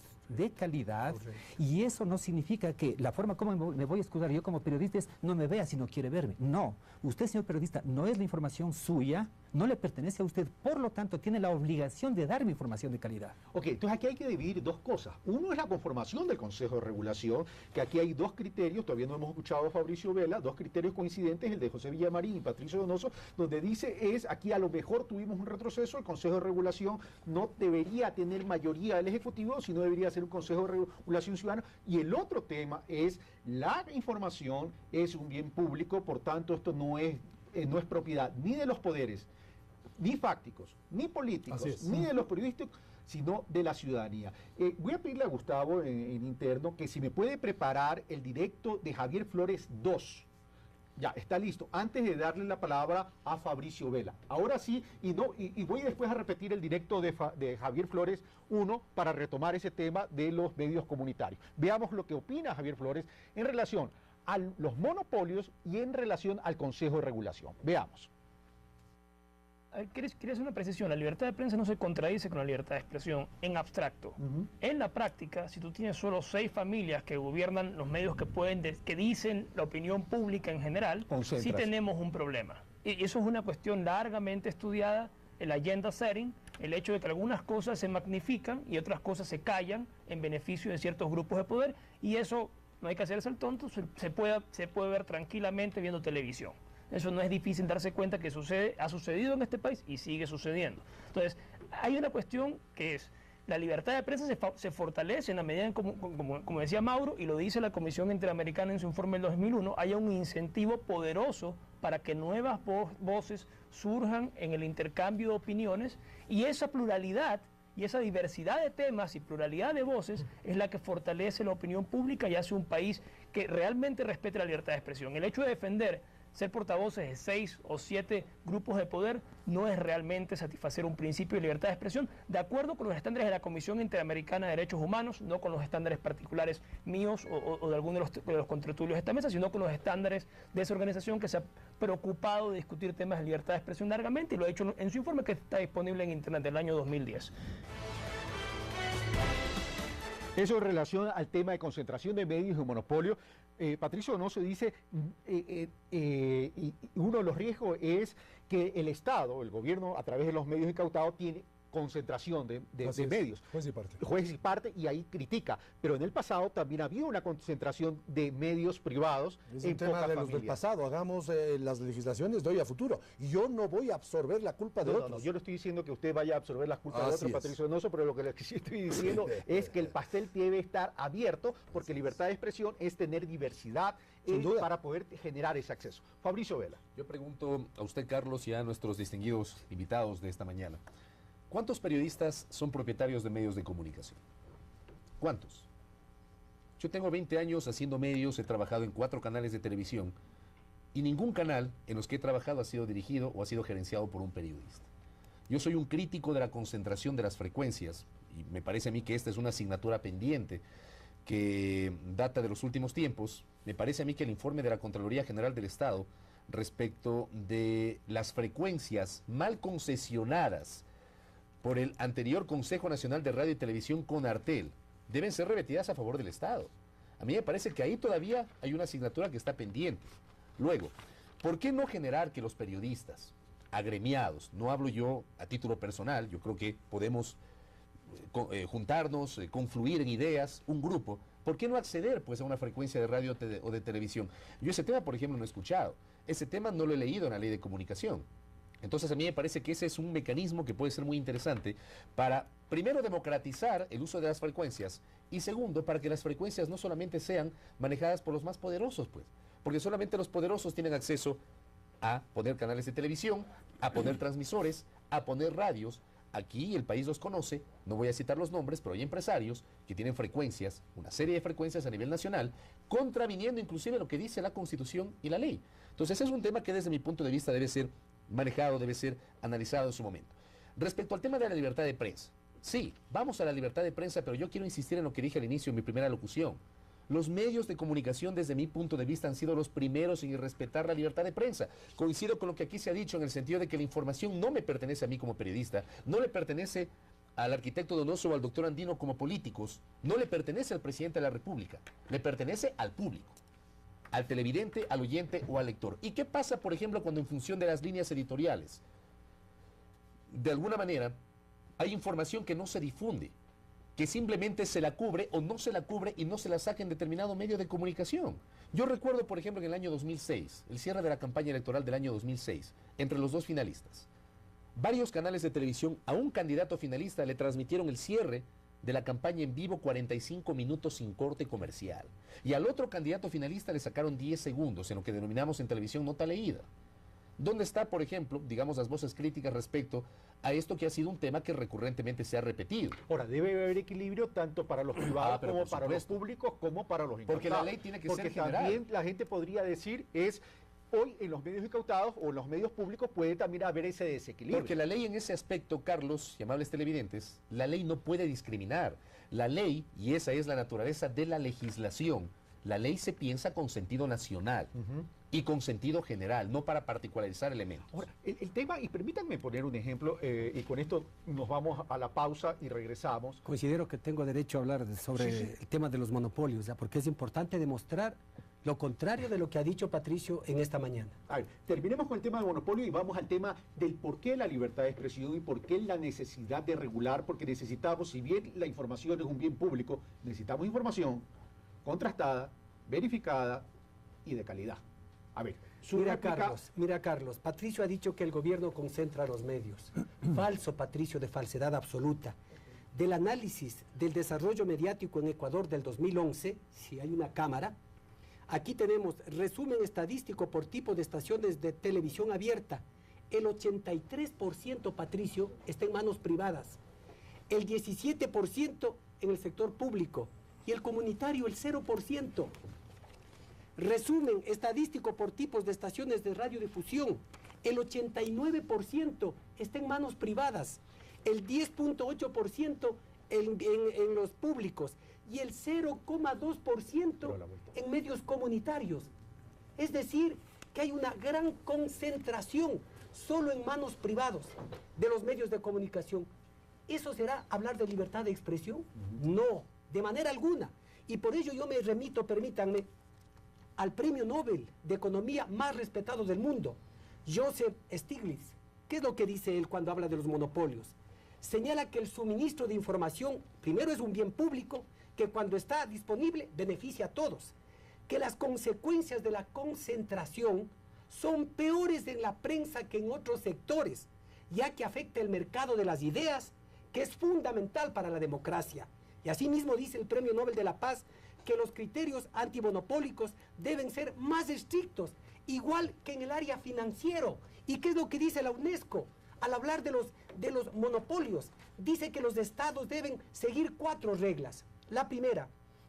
y eso no significa que la forma como me voy a excusar yo como periodista es no me vea si no quiere verme. No, usted, señor periodista, no es la información suya, no le pertenece a usted, por lo tanto tiene la obligación de darme información de calidad. Ok, entonces aquí hay que dividir dos cosas. Uno es la conformación del Consejo de Regulación, que aquí hay dos criterios, todavía no hemos escuchado a Fabricio Vela, dos criterios coincidentes, el de José Villamarín y Patricio Donoso, donde dice aquí a lo mejor tuvimos un retroceso, el Consejo de Regulación no debería tener mayoría del Ejecutivo, sino debería ser un Consejo de Regulación Ciudadano. Y el otro tema es la información es un bien público, por tanto esto no es propiedad ni de los poderes, ni fácticos, ni políticos, ni de los periodistas, sino de la ciudadanía. Voy a pedirle a Gustavo en interno que si me puede preparar el directo de Javier Flores 2. Ya, está listo. Antes de darle la palabra a Fabricio Vela. Ahora sí, y voy después a repetir el directo de Javier Flores 1 para retomar ese tema de los medios comunitarios. Veamos lo que opina Javier Flores en relación a los monopolios y en relación al Consejo de Regulación. Veamos. Quería hacer una precisión. La libertad de prensa no se contradice con la libertad de expresión en abstracto. En la práctica, si tú tienes solo 6 familias que gobiernan los medios que dicen la opinión pública en general, sí tenemos un problema. Y eso es una cuestión largamente estudiada, el agenda setting, el hecho de que algunas cosas se magnifican y otras cosas se callan en beneficio de ciertos grupos de poder, y eso no hay que hacerse el tonto, se puede ver tranquilamente viendo televisión. Eso no es difícil darse cuenta que ha sucedido en este país y sigue sucediendo. Entonces, hay una cuestión que es, la libertad de prensa se fortalece en la medida en, como decía Mauro, y lo dice la Comisión Interamericana en su informe del 2001, haya un incentivo poderoso para que nuevas voces surjan en el intercambio de opiniones, y esa pluralidad y esa diversidad de temas y pluralidad de voces es la que fortalece la opinión pública y hace un país que realmente respete la libertad de expresión. El hecho de defender ser portavoces de 6 o 7 grupos de poder no es realmente satisfacer un principio de libertad de expresión de acuerdo con los estándares de la Comisión Interamericana de Derechos Humanos, no con los estándares particulares míos o de algunos de los contertulios de esta mesa, sino con los estándares de esa organización que se ha preocupado de discutir temas de libertad de expresión largamente y lo ha hecho en su informe que está disponible en Internet del año 2010. Eso en relación al tema de concentración de medios y monopolio. Patricio Donoso dice, uno de los riesgos es que el Estado, el gobierno, a través de los medios incautados, tiene concentración de medios. Juez y parte. Juez y parte, y ahí critica. Pero en el pasado también ha habido una concentración de medios privados es en un tema pocas de los familias. del pasado. Hagamos las legislaciones de hoy a futuro. Y yo no voy a absorber la culpa de otros. No, yo no estoy diciendo que usted vaya a absorber las culpas de otros, Patricio Donoso, pero lo que sí estoy diciendo es que el pastel debe estar abierto, porque libertad de expresión es tener diversidad para poder generar ese acceso. Fabricio Vela. Yo pregunto a usted, Carlos, y a nuestros distinguidos invitados de esta mañana. ¿Cuántos periodistas son propietarios de medios de comunicación? ¿Cuántos? Yo tengo 20 años haciendo medios, he trabajado en 4 canales de televisión y ningún canal en los que he trabajado ha sido dirigido o ha sido gerenciado por un periodista. Yo soy un crítico de la concentración de las frecuencias y me parece a mí que esta es una asignatura pendiente que data de los últimos tiempos. Me parece a mí que el informe de la Contraloría General del Estado respecto de las frecuencias mal concesionadas por el anterior Consejo Nacional de Radio y Televisión, CONARTEL, deben ser revertidas a favor del Estado. A mí me parece que ahí todavía hay una asignatura que está pendiente. Luego, ¿por qué no generar que los periodistas agremiados, no hablo yo a título personal, yo creo que podemos juntarnos, confluir en ideas, un grupo, ¿por qué no acceder pues a una frecuencia de radio o de televisión? Yo ese tema, por ejemplo, no he escuchado, ese tema no lo he leído en la ley de comunicación. Entonces a mí me parece que ese es un mecanismo que puede ser muy interesante para, primero, democratizar el uso de las frecuencias y segundo, para que las frecuencias no solamente sean manejadas por los más poderosos, pues, porque solamente los poderosos tienen acceso a poner canales de televisión, a poner transmisores, a poner radios. Aquí el país los conoce, no voy a citar los nombres, pero hay empresarios que tienen frecuencias, una serie de frecuencias a nivel nacional, contraviniendo inclusive lo que dice la Constitución y la ley. Entonces es un tema que desde mi punto de vista debe ser manejado, debe ser analizado en su momento. Respecto al tema de la libertad de prensa, sí, vamos a la libertad de prensa, pero yo quiero insistir en lo que dije al inicio en mi primera locución. Los medios de comunicación, desde mi punto de vista, han sido los primeros en respetar la libertad de prensa. Coincido con lo que aquí se ha dicho en el sentido de que la información no me pertenece a mí como periodista, no le pertenece al arquitecto Donoso o al doctor Andino como políticos, no le pertenece al presidente de la República, le pertenece al público, al televidente, al oyente o al lector. ¿Y qué pasa, por ejemplo, cuando en función de las líneas editoriales, de alguna manera, hay información que no se difunde, que simplemente se la cubre o no se la cubre y no se la saca en determinado medio de comunicación? Yo recuerdo, por ejemplo, en el año 2006, el cierre de la campaña electoral del año 2006, entre los dos finalistas. Varios canales de televisión a un candidato finalista le transmitieron el cierre de la campaña en vivo 45 minutos sin corte comercial. Y al otro candidato finalista le sacaron 10 segundos, en lo que denominamos en televisión nota leída. ¿Dónde está, por ejemplo, digamos, las voces críticas respecto a esto que ha sido un tema que recurrentemente se ha repetido? Ahora, debe haber equilibrio tanto para los privados pero como por para los supuesto. públicos como para los incautados. Porque la ley tiene que ser general. Porque también la gente podría decir hoy en los medios incautados o en los medios públicos puede también haber ese desequilibrio. Porque la ley en ese aspecto, Carlos y amables televidentes, la ley no puede discriminar. La ley, y esa es la naturaleza de la legislación, la ley se piensa con sentido nacional y con sentido general, no para particularizar elementos. Ahora, el tema, y permítanme poner un ejemplo, y con esto nos vamos a la pausa y regresamos. Considero que tengo derecho a hablar sobre el tema de los monopolios, ¿ya? Porque es importante demostrar lo contrario de lo que ha dicho Patricio en esta mañana. A ver, terminemos con el tema del monopolio y vamos al tema del por qué la libertad de expresión y por qué la necesidad de regular, porque necesitamos, si bien la información es un bien público, necesitamos información contrastada, verificada y de calidad. A ver, Mira, Carlos, Patricio ha dicho que el gobierno concentra los medios. Falso, Patricio, de falsedad absoluta. Del análisis del desarrollo mediático en Ecuador del 2011, si hay una cámara, aquí tenemos resumen estadístico por tipo de estaciones de televisión abierta. El 83%, Patricio, está en manos privadas. El 17% en el sector público. Y el comunitario, el 0%. Resumen estadístico por tipos de estaciones de radiodifusión. El 89% está en manos privadas. El 10.8% en los públicos. Y el 0,2% en medios comunitarios. Es decir, que hay una gran concentración solo en manos privadas de los medios de comunicación. ¿Eso será hablar de libertad de expresión? No, de manera alguna. Y por ello yo me remito, permítanme, al premio Nobel de Economía más respetado del mundo, Joseph Stiglitz. ¿Qué es lo que dice él cuando habla de los monopolios? Señala que el suministro de información, primero, es un bien público, que cuando está disponible beneficia a todos, que las consecuencias de la concentración son peores en la prensa que en otros sectores, ya que afecta el mercado de las ideas, que es fundamental para la democracia. Y asimismo dice el Premio Nobel de la Paz que los criterios antimonopólicos deben ser más estrictos, igual que en el área financiero. ¿Y qué es lo que dice la UNESCO? Al hablar de los monopolios, dice que los estados deben seguir 4 reglas. La primera,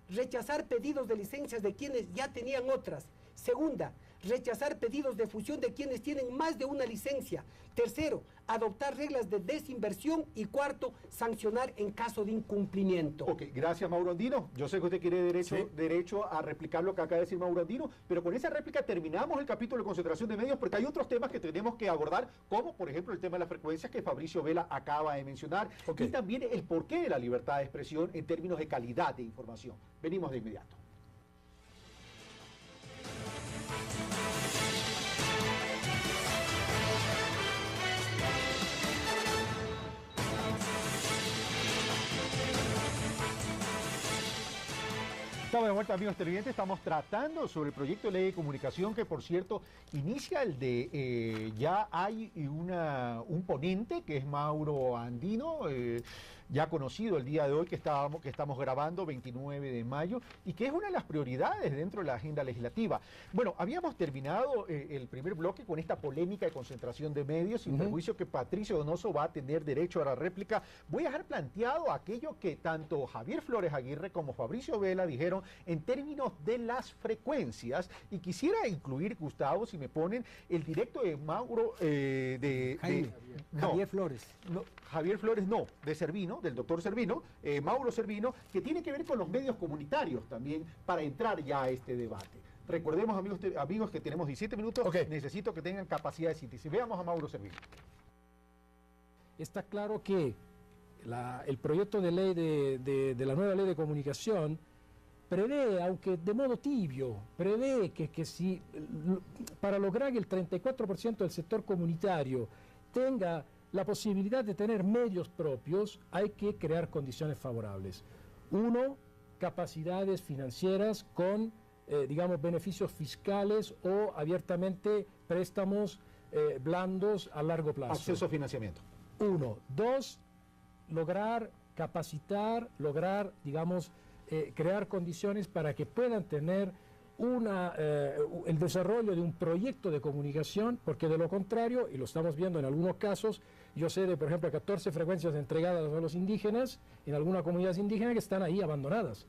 rechazar pedidos de licencias de quienes ya tenían otras. Segunda, rechazar pedidos de fusión de quienes tienen más de una licencia. Tercero, adoptar reglas de desinversión. Y cuarto, sancionar en caso de incumplimiento. Ok, gracias, Mauro Andino. Yo sé que usted quiere derecho a replicar lo que acaba de decir Mauro Andino, pero con esa réplica terminamos el capítulo de concentración de medios, porque hay otros temas que tenemos que abordar, como por ejemplo el tema de las frecuencias que Fabricio Vela acaba de mencionar, y también el porqué de la libertad de expresión en términos de calidad de información. Venimos de inmediato. Estamos de vuelta, amigos televidentes. Estamos tratando sobre el proyecto de ley de comunicación que, por cierto, inicia el de... ya hay un ponente que es Mauro Andino, ya conocido el día de hoy que estamos grabando, 29 de mayo, y que es una de las prioridades dentro de la agenda legislativa. Bueno, habíamos terminado el primer bloque con esta polémica de concentración de medios, sin perjuicio que Patricio Donoso va a tener derecho a la réplica. Voy a dejar planteado aquello que tanto Javier Flores Aguirre como Fabricio Vela dijeron en términos de las frecuencias, y quisiera incluir, Gustavo, si me ponen, el directo de Mauro, Javier Flores. No, Javier Flores no, de Servino, del doctor Servino, Mauro Servino, que tiene que ver con los medios comunitarios también, para entrar ya a este debate. Recordemos, amigos, que tenemos 17 minutos, necesito que tengan capacidad de síntesis. Veamos a Mauro Servino. Está claro que el proyecto de ley de la nueva ley de comunicación prevé, aunque de modo tibio, prevé que si para lograr que el 34% del sector comunitario tenga la posibilidad de tener medios propios, hay que crear condiciones favorables. Uno, capacidades financieras con, digamos, beneficios fiscales o abiertamente préstamos blandos a largo plazo. Acceso a financiamiento. Uno. Dos, lograr capacitar, digamos, crear condiciones para que puedan tener el desarrollo de un proyecto de comunicación, porque de lo contrario, y lo estamos viendo en algunos casos, yo sé de, por ejemplo, 14 frecuencias entregadas a los indígenas, en algunas comunidades indígenas que están ahí abandonadas.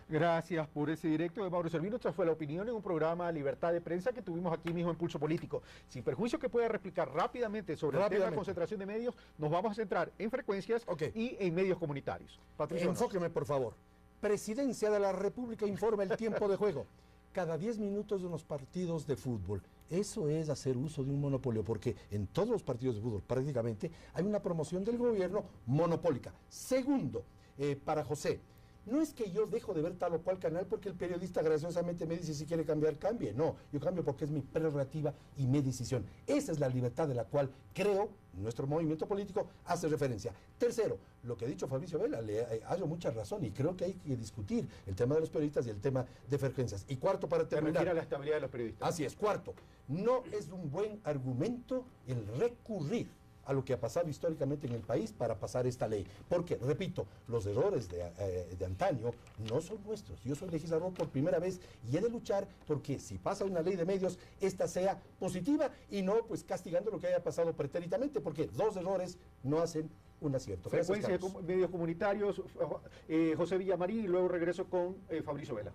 Gracias por ese directo de Mauro Servino. Esta fue la opinión en un programa Libertad de Prensa que tuvimos aquí mismo en Pulso Político. Sin perjuicio que pueda replicar rápidamente sobre el tema de concentración de medios, nos vamos a centrar en frecuencias y en medios comunitarios. Patricio, enfóqueme, por favor. Presidencia de la República informa el tiempo de juego. Cada 10 minutos de unos partidos de fútbol. Eso es hacer uso de un monopolio, porque en todos los partidos de fútbol prácticamente hay una promoción del gobierno monopólica. Segundo, para José, no es que yo dejo de ver tal o cual canal porque el periodista graciosamente me dice si quiere cambiar, cambie. No, yo cambio porque es mi prerrogativa y mi decisión. Esa es la libertad de la cual creo nuestro movimiento político hace referencia. Tercero, lo que ha dicho Fabricio Vela, le hallo mucha razón y creo que hay que discutir el tema de los periodistas y el tema de frecuencias. Y cuarto, para terminar. La estabilidad de los periodistas. Así es, cuarto, no es un buen argumento el recurrir a lo que ha pasado históricamente en el país para pasar esta ley. Porque, repito, los errores de antaño no son nuestros. Yo soy legislador por primera vez y he de luchar porque si pasa una ley de medios, esta sea positiva y no pues castigando lo que haya pasado pretérитamente, porque dos errores no hacen un acierto. Frecuencia de medios comunitarios, José Villamarín, y luego regreso con Fabricio Vela.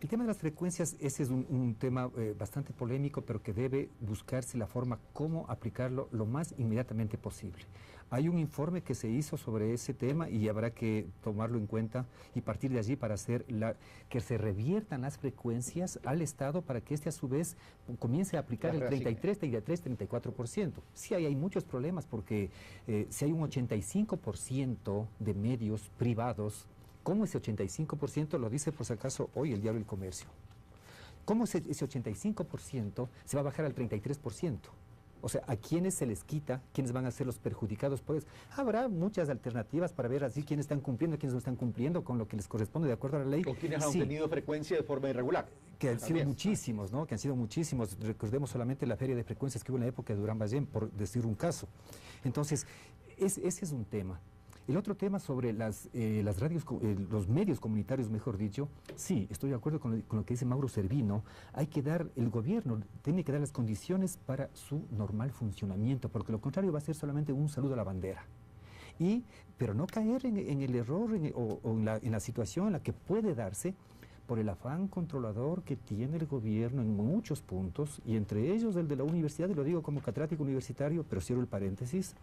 El tema de las frecuencias, ese es un tema bastante polémico, pero que debe buscarse la forma cómo aplicarlo lo más inmediatamente posible. Hay un informe que se hizo sobre ese tema y habrá que tomarlo en cuenta y partir de allí para hacer que se reviertan las frecuencias al Estado para que éste a su vez comience a aplicar el 33, 33, 34%. Sí, hay muchos problemas porque si hay un 85% de medios privados, ¿cómo ese 85% lo dice por si acaso hoy el diario El Comercio? ¿Cómo ese 85% se va a bajar al 33%? O sea, ¿a quiénes se les quita? ¿Quiénes van a ser los perjudicados? Pues habrá muchas alternativas para ver así quiénes están cumpliendo, quiénes no están cumpliendo con lo que les corresponde de acuerdo a la ley. O quienes han obtenido frecuencia de forma irregular. Que han sido muchísimos, ¿no? Que han sido muchísimos. Recordemos solamente la feria de frecuencias que hubo en la época de Durán Ballén, por decir un caso. Entonces, ese es un tema. El otro tema sobre las radios, los medios comunitarios, mejor dicho, sí, estoy de acuerdo con lo que dice Mauro Servino. El gobierno tiene que dar las condiciones para su normal funcionamiento, porque lo contrario va a ser solamente un saludo a la bandera. Pero no caer en el error o en la situación en la que puede darse por el afán controlador que tiene el gobierno en muchos puntos, y entre ellos el de la universidad, y lo digo como catedrático universitario, pero cierro el paréntesis.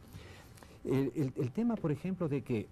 El tema, por ejemplo, de que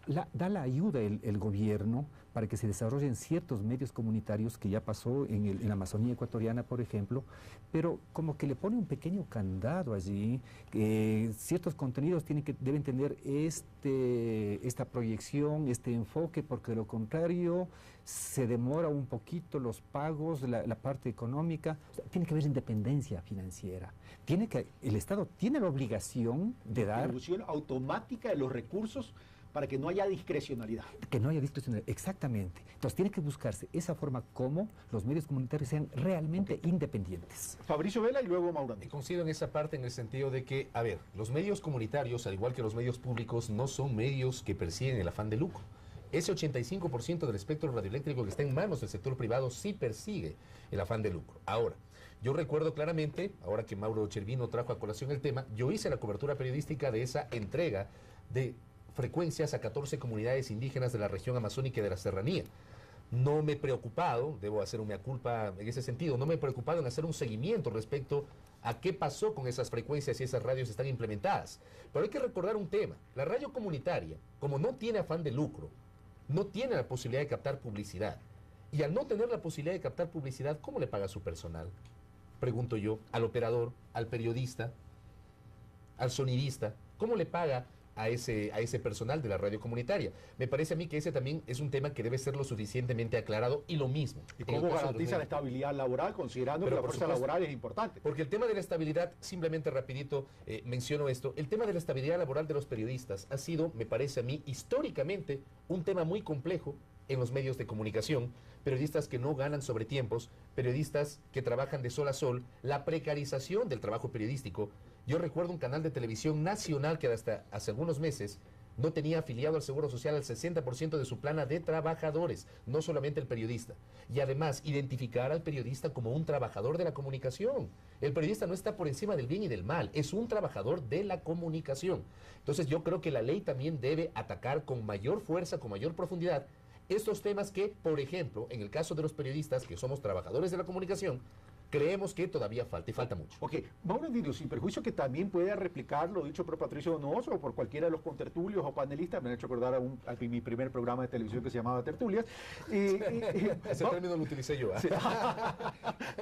da la ayuda el gobierno para que se desarrollen ciertos medios comunitarios, que ya pasó en la Amazonía ecuatoriana, por ejemplo, pero como que le pone un pequeño candado allí, que ciertos contenidos deben tener esta proyección, este enfoque, porque de lo contrario se demora un poquito los pagos, la parte económica. O sea, tiene que haber independencia financiera. El Estado tiene la obligación de dar... Distribución automática de los recursos para que no haya discrecionalidad. Que no haya discrecionalidad, exactamente. Entonces tiene que buscarse esa forma como los medios comunitarios sean realmente independientes. Fabricio Vela y luego Mauro. Coincido en esa parte en el sentido de que, a ver, los medios comunitarios, al igual que los medios públicos, no son medios que persiguen el afán de lucro. Ese 85% del espectro radioeléctrico que está en manos del sector privado sí persigue el afán de lucro. Ahora, yo recuerdo claramente, ahora que Mauro Servino trajo a colación el tema, yo hice la cobertura periodística de esa entrega de frecuencias a 14 comunidades indígenas de la región amazónica y de la serranía. No me he preocupado, debo hacer una culpa en ese sentido, no me he preocupado en hacer un seguimiento respecto a qué pasó con esas frecuencias y esas radios están implementadas. Pero hay que recordar un tema, la radio comunitaria, como no tiene afán de lucro, no tiene la posibilidad de captar publicidad. Y al no tener la posibilidad de captar publicidad, ¿cómo le paga a su personal? Pregunto yo, al operador, al periodista, al sonidista, ¿cómo le paga a ese personal de la radio comunitaria? Me parece a mí que ese también es un tema que debe ser lo suficientemente aclarado, y lo mismo. ¿Y cómo garantiza la estabilidad laboral, considerando que la fuerza laboral es importante? Porque el tema de la estabilidad, simplemente rapidito menciono esto, el tema de la estabilidad laboral de los periodistas ha sido, me parece a mí, históricamente un tema muy complejo en los medios de comunicación. Periodistas que no ganan sobretiempos, periodistas que trabajan de sol a sol, la precarización del trabajo periodístico. Yo recuerdo un canal de televisión nacional que hasta hace algunos meses no tenía afiliado al Seguro Social al 60% de su plana de trabajadores, no solamente el periodista. Y además, identificar al periodista como un trabajador de la comunicación. El periodista no está por encima del bien y del mal, es un trabajador de la comunicación. Entonces yo creo que la ley también debe atacar con mayor fuerza, con mayor profundidad, estos temas que, por ejemplo, en el caso de los periodistas, que somos trabajadores de la comunicación, creemos que todavía falta y falta mucho. Ok, Mauro Andino, sin perjuicio que también pueda replicar lo dicho por Patricio Donoso o por cualquiera de los contertulios o panelistas, me han hecho acordar a mi primer programa de televisión que se llamaba Tertulias. Ese término lo utilicé yo. Sí.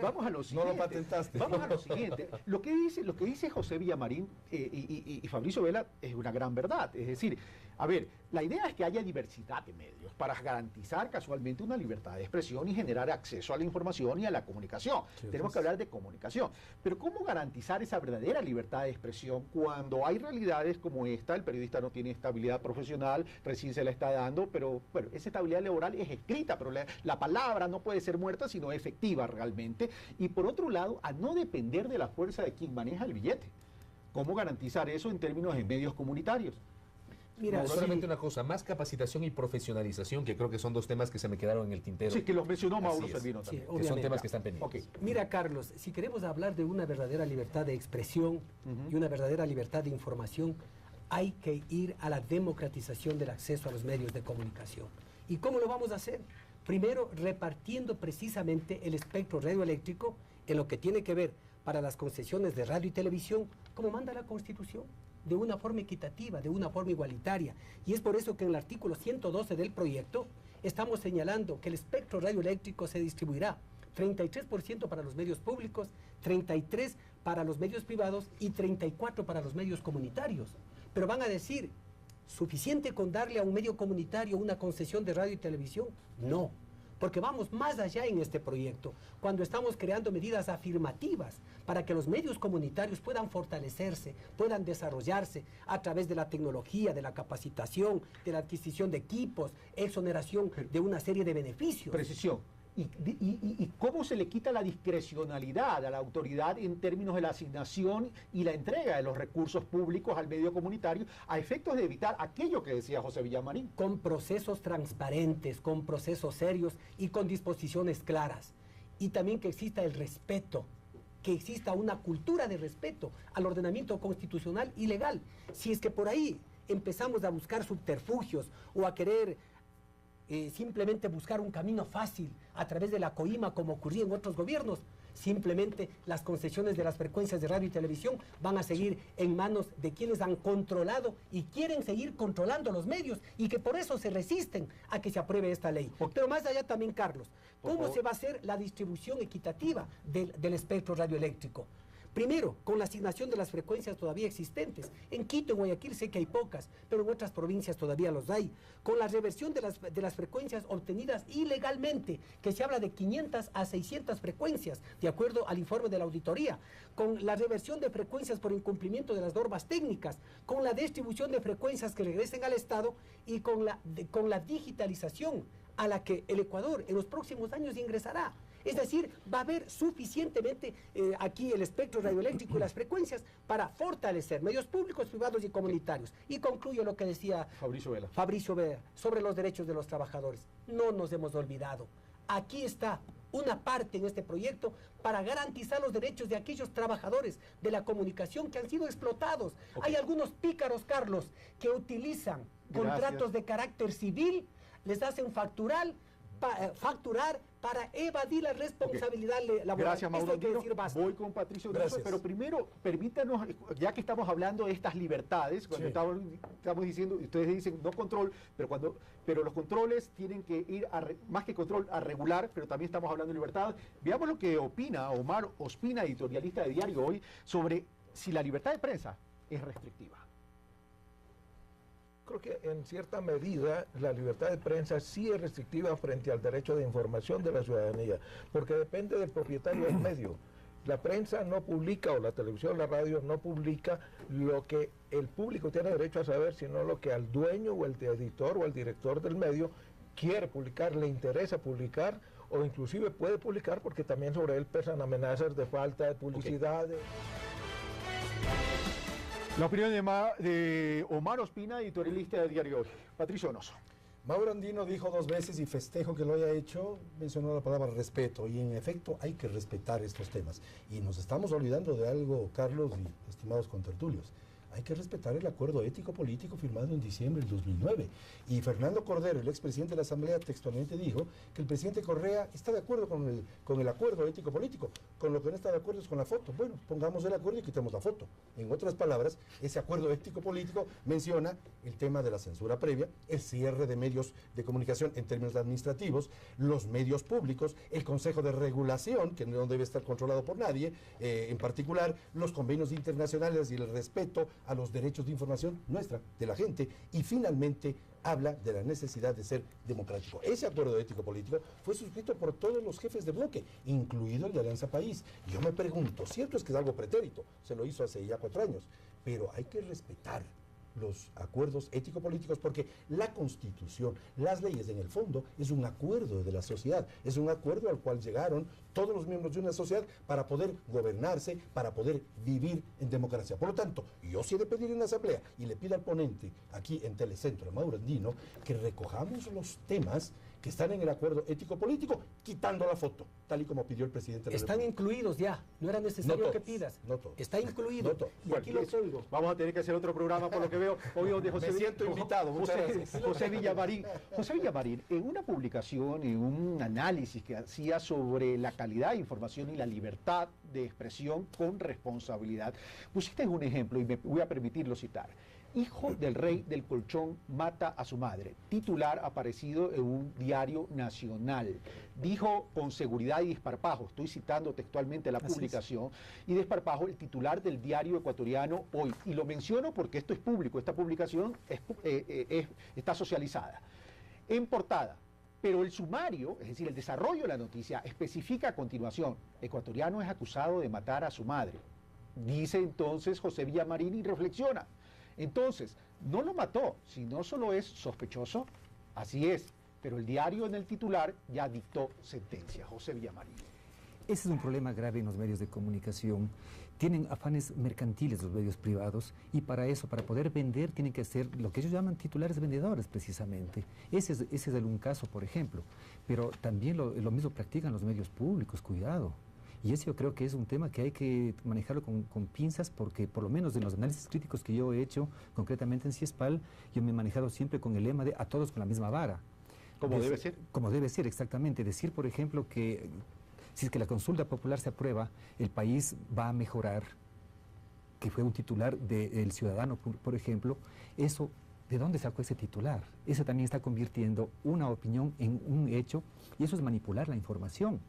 Vamos a lo siguiente. No lo patentaste. Vamos a lo siguiente. Lo que dice José Villamarín y Fabricio Vela es una gran verdad. Es decir, a ver, la idea es que haya diversidad de medios para garantizar casualmente una libertad de expresión y generar acceso a la información y a la comunicación. Sí, tenemos que hablar de comunicación. Pero ¿cómo garantizar esa verdadera libertad de expresión cuando hay realidades como esta? El periodista no tiene estabilidad profesional, recién se la está dando, pero bueno, esa estabilidad laboral es escrita, pero la palabra no puede ser muerta, sino efectiva realmente. Y por otro lado, a no depender de la fuerza de quien maneja el billete. ¿Cómo garantizar eso en términos de medios comunitarios? Mira, no, solamente una cosa, más capacitación y profesionalización, que creo que son dos temas que se me quedaron en el tintero. Sí, que los mencionó Mauro Servino también. Sí, que son temas que están pendientes. Okay. Mira, Carlos, si queremos hablar de una verdadera libertad de expresión y una verdadera libertad de información, hay que ir a la democratización del acceso a los medios de comunicación. ¿Y cómo lo vamos a hacer? Primero, repartiendo precisamente el espectro radioeléctrico en lo que tiene que ver para las concesiones de radio y televisión, como manda la Constitución, de una forma equitativa, de una forma igualitaria. Y es por eso que en el artículo 112 del proyecto estamos señalando que el espectro radioeléctrico se distribuirá 33% para los medios públicos, 33% para los medios privados y 34% para los medios comunitarios. Pero van a decir, ¿suficiente con darle a un medio comunitario una concesión de radio y televisión? No, porque vamos más allá en este proyecto, cuando estamos creando medidas afirmativas para que los medios comunitarios puedan fortalecerse, puedan desarrollarse a través de la tecnología, de la capacitación, de la adquisición de equipos, exoneración de una serie de beneficios. Precisión. ¿Y cómo se le quita la discrecionalidad a la autoridad en términos de la asignación y la entrega de los recursos públicos al medio comunitario a efectos de evitar aquello que decía José Villamarín? Con procesos transparentes, con procesos serios y con disposiciones claras. Y también que exista el respeto, que exista una cultura de respeto al ordenamiento constitucional y legal. Si es que por ahí empezamos a buscar subterfugios o a querer simplemente buscar un camino fácil a través de la coima como ocurría en otros gobiernos, simplemente las concesiones de las frecuencias de radio y televisión van a seguir en manos de quienes han controlado y quieren seguir controlando los medios y que por eso se resisten a que se apruebe esta ley. Pero más allá también, Carlos, ¿cómo se va a hacer la distribución equitativa del espectro radioeléctrico? Primero, con la asignación de las frecuencias todavía existentes. En Quito, en Guayaquil sé que hay pocas, pero en otras provincias todavía los hay. Con la reversión de las frecuencias obtenidas ilegalmente, que se habla de 500 a 600 frecuencias, de acuerdo al informe de la auditoría. Con la reversión de frecuencias por incumplimiento de las normas técnicas. Con la distribución de frecuencias que regresen al Estado y con la digitalización a la que el Ecuador en los próximos años ingresará. Es decir, va a haber suficientemente aquí el espectro radioeléctrico y las frecuencias para fortalecer medios públicos, privados y comunitarios. Y concluyo lo que decía Fabricio Vela sobre los derechos de los trabajadores. No nos hemos olvidado. Aquí está una parte en este proyecto para garantizar los derechos de aquellos trabajadores de la comunicación que han sido explotados. Hay algunos pícaros, Carlos, que utilizan contratos de carácter civil, les hacen facturar para evadir la responsabilidad laboral. Gracias, Mauro. Voy con Patricio Donoso, pero primero, permítanos, ya que estamos hablando de estas libertades, cuando estamos diciendo, ustedes dicen no control, pero los controles tienen que ir, más que control, a regular, pero también estamos hablando de libertad. Veamos lo que opina Omar Ospina, editorialista de Diario Hoy, sobre si la libertad de prensa es restrictiva. Creo que en cierta medida la libertad de prensa sí es restrictiva frente al derecho de información de la ciudadanía, porque depende del propietario del medio. La prensa no publica, o la televisión o la radio no publica lo que el público tiene derecho a saber, sino lo que al dueño o el editor o el director del medio quiere publicar, le interesa publicar, o inclusive puede publicar porque también sobre él pesan amenazas de falta de publicidad. La opinión de Omar Ospina, editorialista de Diario Hoy. Patricio Donoso. Mauro Andino dijo 2 veces, y festejo que lo haya hecho, mencionó la palabra respeto, y en efecto hay que respetar estos temas. Y nos estamos olvidando de algo, Carlos y estimados contertulios. Hay que respetar el acuerdo ético-político firmado en diciembre del 2009. Y Fernando Cordero, el expresidente de la Asamblea, textualmente dijo que el presidente Correa está de acuerdo con el acuerdo ético-político. Con lo que no está de acuerdo es con la foto. Bueno, pongamos el acuerdo y quitemos la foto. En otras palabras, ese acuerdo ético-político menciona el tema de la censura previa, el cierre de medios de comunicación en términos administrativos, los medios públicos, el Consejo de Regulación, que no debe estar controlado por nadie, en particular los convenios internacionales y el respeto a los derechos de información nuestra, de la gente, y finalmente habla de la necesidad de ser democrático. Ese acuerdo ético-político fue suscrito por todos los jefes de bloque, incluido el de Alianza País. Yo me pregunto, cierto es que es algo pretérito, se lo hizo hace ya 4 años, pero hay que respetar los acuerdos ético-políticos porque la Constitución, las leyes en el fondo, es un acuerdo de la sociedad, es un acuerdo al cual llegaron todos los miembros de una sociedad para poder gobernarse, para poder vivir en democracia. Por lo tanto, yo sí he de pedir en la Asamblea y le pido al ponente aquí en Telecentro, a Mauro Andino, que recojamos los temas que están en el acuerdo ético-político, quitando la foto, tal y como pidió el presidente de la Están República. incluidos ya, no era necesario No que todos, pidas. no todos. Está incluido. No todos. Y aquí los oigo. Vamos a tener que hacer otro programa por lo que veo. Hoy donde Me siento invitado, muchas gracias. José Villamarín. José Villamarín, en una publicación, en un análisis que hacía sobre la calidad de información y la libertad de expresión con responsabilidad, pusiste un ejemplo y me voy a permitirlo citar. Hijo del rey del colchón mata a su madre. Titular aparecido en un diario nacional. Dijo con seguridad y desparpajo, estoy citando textualmente la publicación, y desparpajo el titular del diario ecuatoriano Hoy. Y lo menciono porque esto es público, esta publicación está socializada. En portada. Pero el sumario, es decir, el desarrollo de la noticia, especifica a continuación, ecuatoriano es acusado de matar a su madre. Dice entonces José Villamarín y reflexiona. Entonces, no lo mató, sino solo es sospechoso, así es, pero el diario en el titular ya dictó sentencia. José Villamarín. Ese es un problema grave en los medios de comunicación. Tienen afanes mercantiles los medios privados y para eso, para poder vender, tienen que ser lo que ellos llaman titulares vendedores, precisamente. Ese es un caso, por ejemplo. Pero también lo mismo practican los medios públicos, cuidado. Y eso yo creo que es un tema que hay que manejarlo con pinzas porque por lo menos en los análisis críticos que yo he hecho, concretamente en CIESPAL, yo me he manejado siempre con el lema de a todos con la misma vara. ¿Cómo debe ser? Como debe ser, exactamente. Decir, por ejemplo, que si es que la consulta popular se aprueba, el país va a mejorar, que fue un titular del Ciudadano, por ejemplo, eso, ¿de dónde sacó ese titular? Eso también está convirtiendo una opinión en un hecho y eso es manipular la información.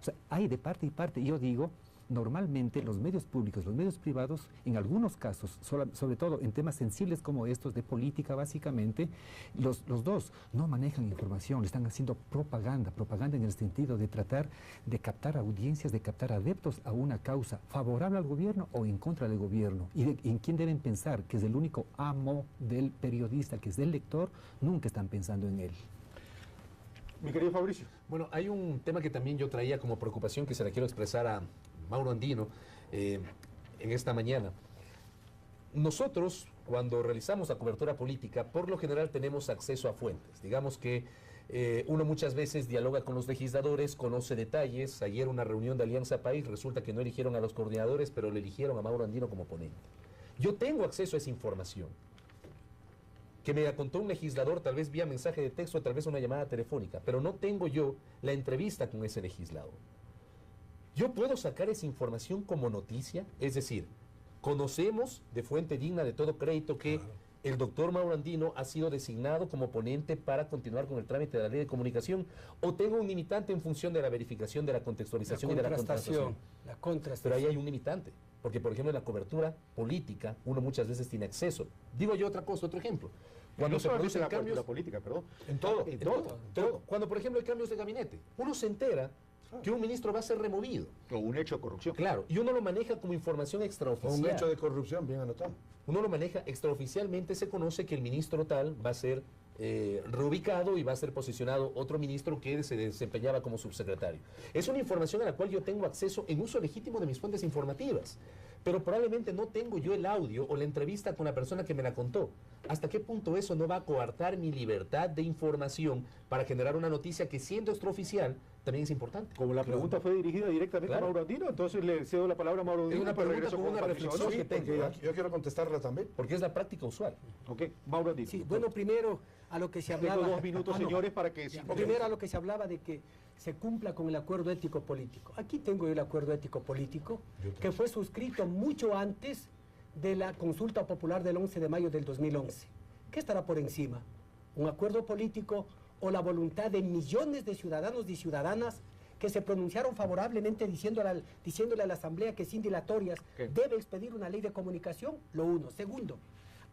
O sea, hay de parte y parte. Yo digo, normalmente los medios públicos, los medios privados, en algunos casos, sobre todo en temas sensibles como estos, de política básicamente, los dos no manejan información, le están haciendo propaganda en el sentido de tratar de captar audiencias, de captar adeptos a una causa favorable al gobierno o en contra del gobierno. Y en quién deben pensar, que es el único amo del periodista, que es del lector, nunca están pensando en él. Mi querido Fabricio. Bueno, hay un tema que también yo traía como preocupación que se la quiero expresar a Mauro Andino en esta mañana. Nosotros, cuando realizamos la cobertura política, por lo general tenemos acceso a fuentes. Digamos que uno muchas veces dialoga con los legisladores, conoce detalles. Ayer una reunión de Alianza País, resulta que no eligieron a los coordinadores, pero le eligieron a Mauro Andino como ponente. Yo tengo acceso a esa información que me contó un legislador, tal vez vía mensaje de texto, tal vez una llamada telefónica, pero no tengo yo la entrevista con ese legislador. Yo puedo sacar esa información como noticia, es decir, conocemos de fuente digna de todo crédito que el doctor Mauro Andino ha sido designado como ponente para continuar con el trámite de la ley de comunicación, o tengo un limitante en función de la verificación de la contextualización y de la contrastación. La contrastación. Pero ahí hay un limitante, porque por ejemplo en la cobertura política uno muchas veces tiene acceso. Digo yo otra cosa, otro ejemplo. Cuando se producen cambios política, perdón. En todo. Cuando por ejemplo hay cambios de gabinete, uno se entera que un ministro va a ser removido. O un hecho de corrupción. Claro, y uno lo maneja como información extraoficial. Un hecho de corrupción, bien anotado. Uno lo maneja extraoficialmente, se conoce que el ministro tal va a ser reubicado y va a ser posicionado otro ministro que se desempeñaba como subsecretario. Es una información a la cual yo tengo acceso en uso legítimo de mis fuentes informativas. pero probablemente no tengo yo el audio o la entrevista con la persona que me la contó. ¿Hasta qué punto eso no va a coartar mi libertad de información para generar una noticia que, siendo extraoficial, también es importante? Como la pregunta fue dirigida directamente a Mauro Andino, entonces le cedo la palabra a Mauro Andino. Es una pregunta con una reflexión que tengo. Yo quiero contestarla también. Porque es la práctica usual. Ok, Mauro Andino. Sí, bueno, primero a lo que se hablaba... Tengo 2 minutos, señores, para que... Primero a lo que se hablaba de que se cumpla con el acuerdo ético político. Aquí tengo yo el acuerdo ético político, que fue suscrito mucho antes de la consulta popular del 11 de mayo del 2011. ¿Qué estará por encima? ¿Un acuerdo político o la voluntad de millones de ciudadanos y ciudadanas que se pronunciaron favorablemente diciéndole a la Asamblea que sin dilatorias debe expedir una ley de comunicación? Lo uno. Segundo,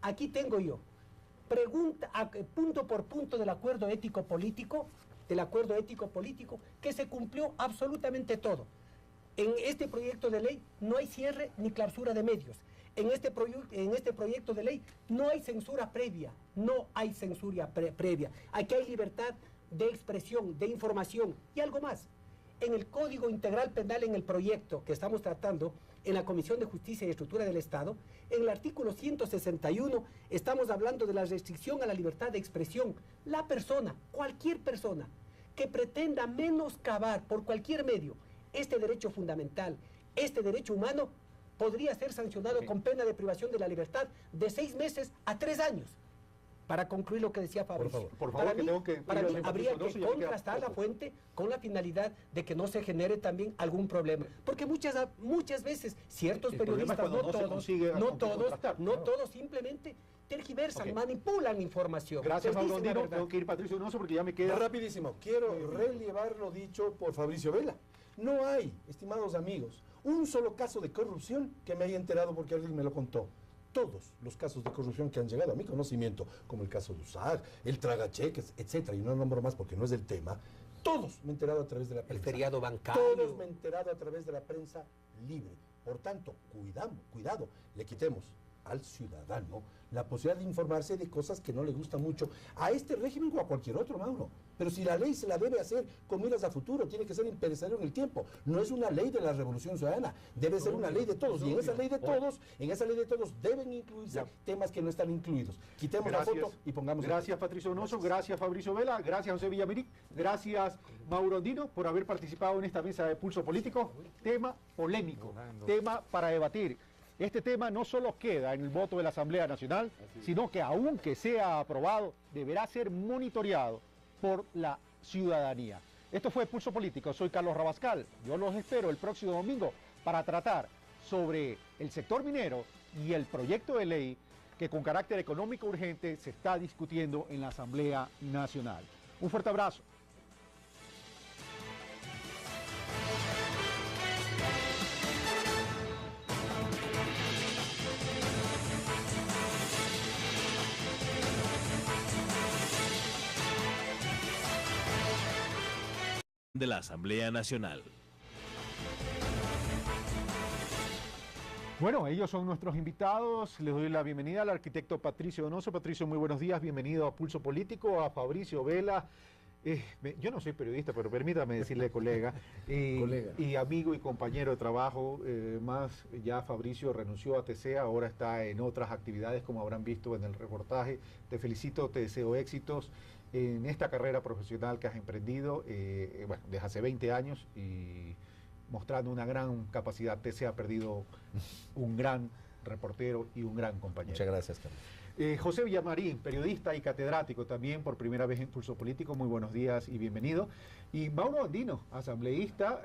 aquí tengo yo, punto por punto del acuerdo ético político, que se cumplió absolutamente todo. En este proyecto de ley no hay cierre ni clausura de medios. En este proyecto de ley no hay censura previa, Aquí hay libertad de expresión, de información y algo más. En el Código Integral Penal, en el proyecto que estamos tratando en la Comisión de Justicia y Estructura del Estado, en el artículo 161 estamos hablando de la restricción a la libertad de expresión. La persona, cualquier persona, que pretenda menoscabar por cualquier medio este derecho fundamental, este derecho humano, podría ser sancionado con pena de privación de la libertad de 6 meses a 3 años. Para concluir lo que decía Fabricio. Por favor, para mí habría que contrastar la fuente con la finalidad de que no se genere también algún problema. Porque muchas veces ciertos periodistas, no todos simplemente tergiversan, manipulan información. Gracias, Mauro Andino. Tengo que ir, Patricio Donoso, porque ya me queda... Rapidísimo, quiero relevar lo dicho por Fabricio Vela. No hay, estimados amigos, un solo caso de corrupción que me haya enterado porque alguien me lo contó. Todos los casos de corrupción que han llegado a mi conocimiento, como el caso de USAG, el tragacheques, etcétera, y no nombro más porque no es del tema, todos me he enterado a través de la prensa. El feriado bancario. Todos me he enterado a través de la prensa libre. Por tanto, cuidado, le quitemos al ciudadano la posibilidad de informarse de cosas que no le gustan mucho a este régimen o a cualquier otro, Mauro. Pero si la ley se la debe hacer con miras a futuro, tiene que ser imperecedero en el tiempo. No es una ley de la Revolución Ciudadana, debe ser una ley de todos. Y en esa ley de todos deben incluirse temas que no están incluidos. Quitemos la foto y pongamos... Gracias, Patricio Donoso, gracias, Fabricio Vela, gracias, José Villameric, gracias, Mauro Andino, por haber participado en esta mesa de Pulso Político. Tema polémico, tema para debatir. Este tema no solo queda en el voto de la Asamblea Nacional, sino que aunque sea aprobado, deberá ser monitoreado por la ciudadanía. Esto fue Pulso Político, soy Carlos Rabascal. Yo los espero el próximo domingo para tratar sobre el sector minero y el proyecto de ley que con carácter económico urgente se está discutiendo en la Asamblea Nacional. Un fuerte abrazo. De la Asamblea Nacional. Bueno, ellos son nuestros invitados. Les doy la bienvenida al arquitecto Patricio Donoso. Patricio, muy buenos días. Bienvenido a Pulso Político. A Fabricio Vela. Yo no soy periodista, pero permítame decirle colega. Y amigo y compañero de trabajo. Ya Fabricio renunció a TC, ahora está en otras actividades, como habrán visto en el reportaje. Te felicito, te deseo éxitos en esta carrera profesional que has emprendido, desde hace 20 años y mostrando una gran capacidad. TC ha perdido un gran reportero y un gran compañero. Muchas gracias, Carlos. José Villamarín, periodista y catedrático también por primera vez en Pulso Político, muy buenos días y bienvenido. Y Mauro Andino, asambleísta,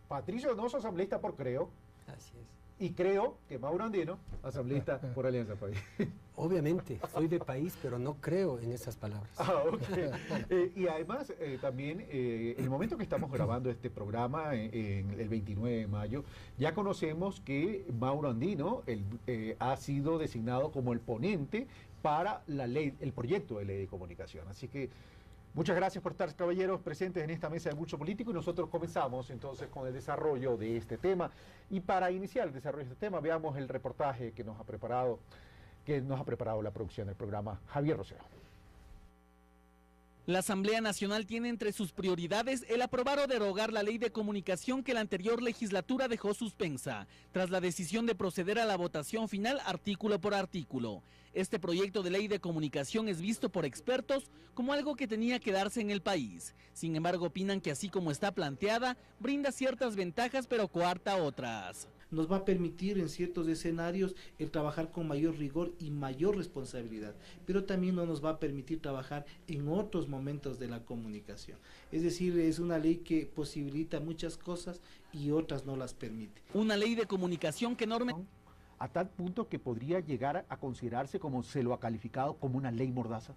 Patricio Donoso, asambleísta por Creo. Así es. Y creo que Mauro Andino, asambleísta por Alianza País. Obviamente, soy de país, pero no creo en esas palabras. Y además, también, el momento que estamos grabando este programa, en el 29 de mayo, ya conocemos que Mauro Andino ha sido designado como el ponente para la ley, el proyecto de ley de comunicación. Así que muchas gracias por estar, caballeros, presentes en esta mesa de Pulso Político, y nosotros comenzamos entonces con el desarrollo de este tema. Y para iniciar el desarrollo de este tema, veamos el reportaje que nos ha preparado la producción del programa Javier Rosero. La Asamblea Nacional tiene entre sus prioridades el aprobar o derogar la ley de comunicación que la anterior legislatura dejó suspensa, tras la decisión de proceder a la votación final artículo por artículo. Este proyecto de ley de comunicación es visto por expertos como algo que tenía que darse en el país. Sin embargo, opinan que así como está planteada, brinda ciertas ventajas pero coarta otras. Nos va a permitir en ciertos escenarios el trabajar con mayor rigor y mayor responsabilidad, pero también no nos va a permitir trabajar en otros momentos de la comunicación. Es decir, es una ley que posibilita muchas cosas y otras no las permite. Una ley de comunicación que norme... A tal punto que podría llegar a considerarse, como se lo ha calificado, como una ley mordaza.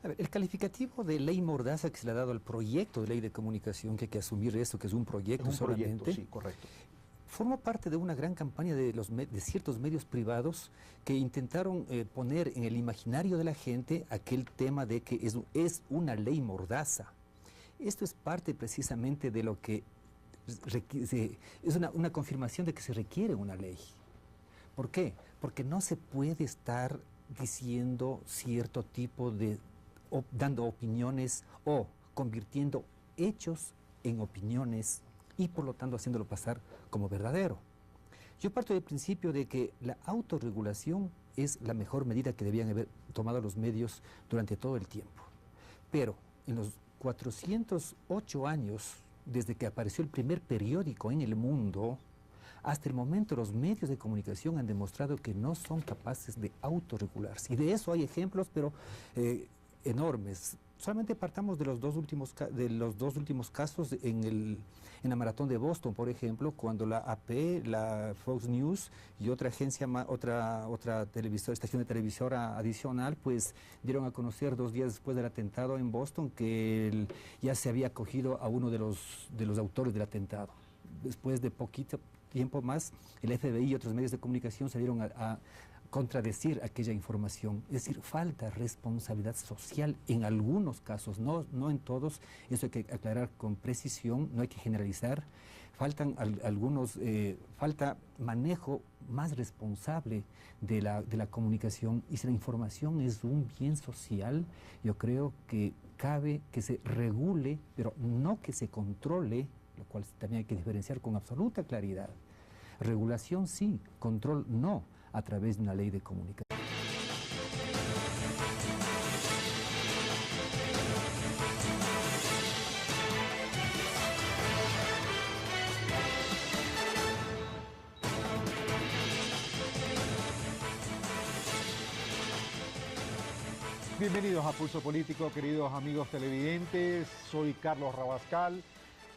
A ver, el calificativo de ley mordaza que se le ha dado al proyecto de ley de comunicación, que hay que asumir esto, que es un proyecto solamente. Proyecto, sí, correcto. Forma parte de una gran campaña de ciertos medios privados que intentaron poner en el imaginario de la gente aquel tema de que es una ley mordaza. Esto es parte precisamente de lo que es una confirmación de que se requiere una ley. ¿Por qué? Porque no se puede estar diciendo cierto tipo de, dando opiniones o convirtiendo hechos en opiniones y por lo tanto haciéndolo pasar como verdadero. Yo parto del principio de que la autorregulación es la mejor medida que debían haber tomado los medios durante todo el tiempo. Pero en los 408 años desde que apareció el primer periódico en el mundo, hasta el momento los medios de comunicación han demostrado que no son capaces de autorregularse. Y de eso hay ejemplos, pero enormes. Solamente partamos de los dos últimos casos en la maratón de Boston, por ejemplo, cuando la AP, la Fox News y otra agencia, otra estación de televisora adicional, pues dieron a conocer 2 días después del atentado en Boston que ya se había cogido a uno de los autores del atentado. Después de poquito tiempo más, el FBI y otros medios de comunicación salieron a contradecir aquella información. Es decir, falta responsabilidad social en algunos casos, no en todos. Eso hay que aclarar con precisión, no hay que generalizar. Faltan falta manejo más responsable de la comunicación, y si la información es un bien social, yo creo que cabe que se regule, pero no que se controle, lo cual también hay que diferenciar con absoluta claridad. Regulación sí, control no, a través de una ley de comunicación. Bienvenidos a Pulso Político, queridos amigos televidentes. Soy Carlos Rabascal.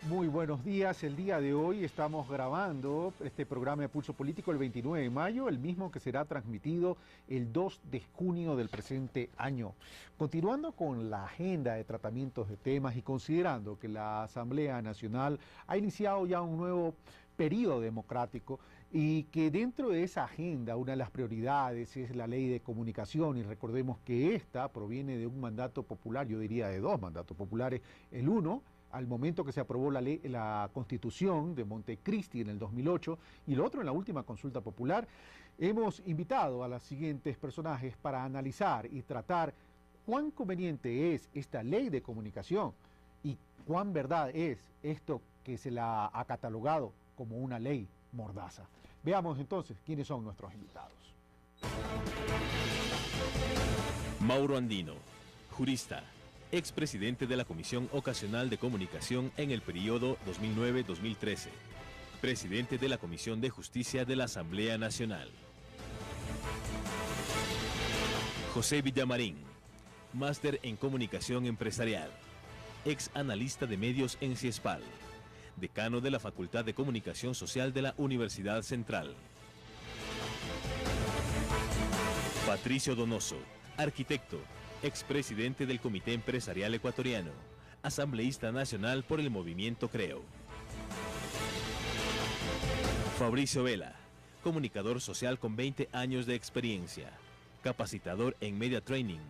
Muy buenos días. El día de hoy estamos grabando este programa de Pulso Político el 29 de mayo, el mismo que será transmitido el 2 de junio del presente año. Continuando con la agenda de tratamientos de temas y considerando que la Asamblea Nacional ha iniciado ya un nuevo periodo democrático y que dentro de esa agenda una de las prioridades es la ley de comunicación, y recordemos que esta proviene de un mandato popular, yo diría de 2 mandatos populares, el uno al momento que se aprobó la Constitución de Montecristi en el 2008, y el otro en la última consulta popular. Hemos invitado a los siguientes personajes para analizar y tratar cuán conveniente es esta ley de comunicación y cuán verdad es esto que se la ha catalogado como una ley mordaza. Veamos entonces quiénes son nuestros invitados. Mauro Andino, jurista, expresidente de la Comisión Ocasional de Comunicación en el periodo 2009-2013, presidente de la Comisión de Justicia de la Asamblea Nacional. José Villamarín, máster en Comunicación Empresarial, ex analista de medios en CIESPAL, decano de la Facultad de Comunicación Social de la Universidad Central. Patricio Donoso, arquitecto, expresidente del Comité Empresarial Ecuatoriano, asambleísta nacional por el Movimiento Creo. Fabricio Vela, comunicador social con 20 años de experiencia, capacitador en Media Training,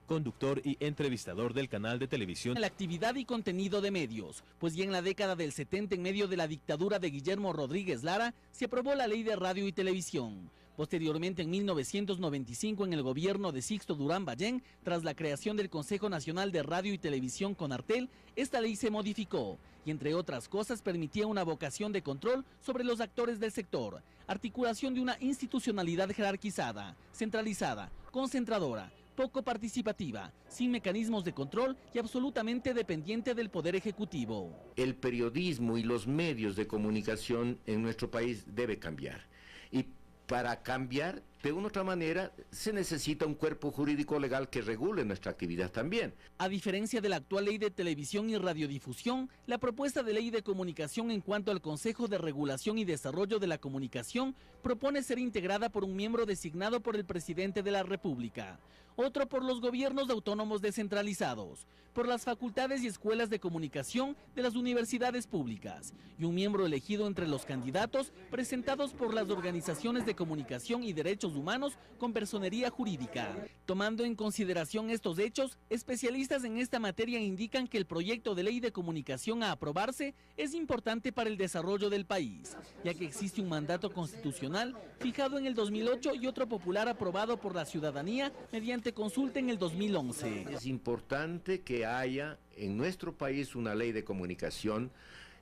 conductor y entrevistador del canal de televisión. La actividad y contenido de medios, pues ya en la década del 70, en medio de la dictadura de Guillermo Rodríguez Lara, se aprobó la Ley de Radio y Televisión. Posteriormente, en 1995, en el gobierno de Sixto Durán Ballén, tras la creación del Consejo Nacional de Radio y Televisión CONARTEL, esta ley se modificó y, entre otras cosas, permitía una vocación de control sobre los actores del sector, articulación de una institucionalidad jerarquizada, centralizada, concentradora, poco participativa, sin mecanismos de control y absolutamente dependiente del Poder Ejecutivo. El periodismo y los medios de comunicación en nuestro país debe cambiar. Y para cambiar, de una u otra manera, se necesita un cuerpo jurídico legal que regule nuestra actividad también. A diferencia de la actual ley de televisión y radiodifusión, la propuesta de ley de comunicación en cuanto al Consejo de Regulación y Desarrollo de la Comunicación propone ser integrada por un miembro designado por el presidente de la República, otro por los gobiernos autónomos descentralizados, por las facultades y escuelas de comunicación de las universidades públicas y un miembro elegido entre los candidatos presentados por las organizaciones de comunicación y derechos humanos con personería jurídica. Tomando en consideración estos hechos, especialistas en esta materia indican que el proyecto de ley de comunicación a aprobarse es importante para el desarrollo del país, ya que existe un mandato constitucional fijado en el 2008 y otro popular aprobado por la ciudadanía mediante consulta en el 2011. Es importante que haya en nuestro país una ley de comunicación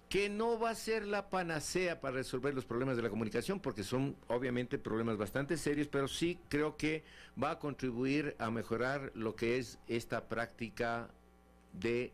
que no va a ser la panacea para resolver los problemas de la comunicación, porque son obviamente problemas bastante serios, pero sí creo que va a contribuir a mejorar lo que es esta práctica del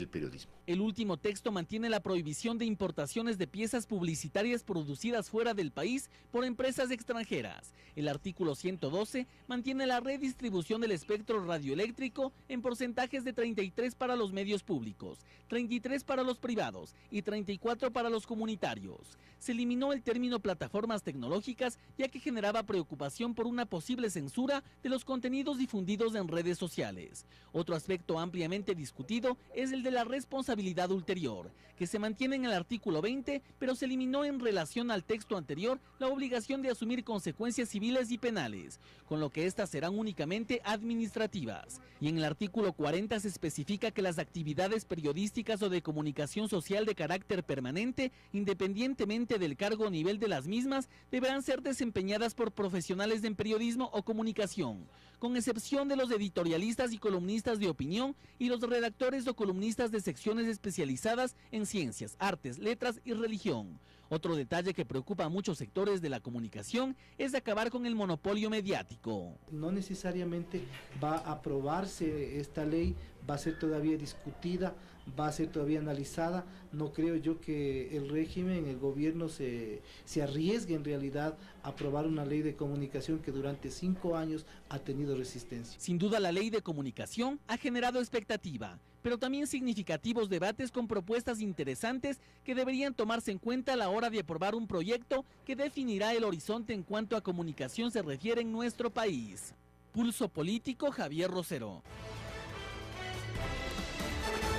periodismo. El último texto mantiene la prohibición de importaciones de piezas publicitarias producidas fuera del país por empresas extranjeras. El artículo 112 mantiene la redistribución del espectro radioeléctrico en porcentajes de 33 para los medios públicos, 33 para los privados y 34 para los comunitarios. Se eliminó el término plataformas tecnológicas, ya que generaba preocupación por una posible censura de los contenidos difundidos en redes sociales. Otro aspecto ampliamente discutido es el de la responsabilidad ulterior, que se mantiene en el artículo 20, pero se eliminó en relación al texto anterior la obligación de asumir consecuencias civiles y penales, con lo que éstas serán únicamente administrativas. Y en el artículo 40 se especifica que las actividades periodísticas o de comunicación social de carácter permanente, independientemente del cargo o nivel de las mismas, deberán ser desempeñadas por profesionales en periodismo o comunicación, con excepción de los editorialistas y columnistas de opinión y los redactores o columnistas de secciones especializadas en ciencias, artes, letras y religión. Otro detalle que preocupa a muchos sectores de la comunicación es acabar con el monopolio mediático. No necesariamente va a aprobarse esta ley, va a ser todavía discutida, va a ser todavía analizada. No creo yo que el régimen, el gobierno se arriesgue en realidad a aprobar una ley de comunicación que durante 5 años ha tenido resistencia. Sin duda, la ley de comunicación ha generado expectativa, pero también significativos debates con propuestas interesantes que deberían tomarse en cuenta a la hora de aprobar un proyecto que definirá el horizonte en cuanto a comunicación se refiere en nuestro país. Pulso Político, Javier Rosero.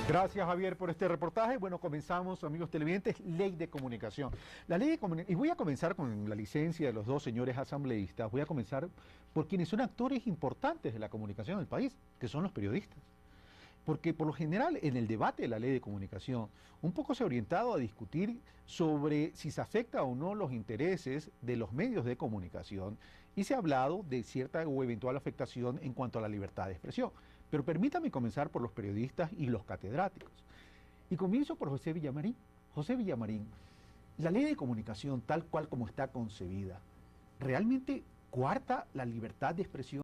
Gracias, Javier, por este reportaje. Bueno, comenzamos, amigos televidentes, ley de comunicación. La ley de comunicación, y voy a comenzar con la licencia de los dos señores asambleístas, voy a comenzar por quienes son actores importantes de la comunicación del país, que son los periodistas. Porque por lo general en el debate de la ley de comunicación un poco se ha orientado a discutir sobre si se afecta o no los intereses de los medios de comunicación y se ha hablado de cierta o eventual afectación en cuanto a la libertad de expresión. Pero permítame comenzar por los periodistas y los catedráticos. Y comienzo por José Villamarín. José Villamarín, la ley de comunicación tal cual como está concebida, ¿realmente coarta la libertad de expresión?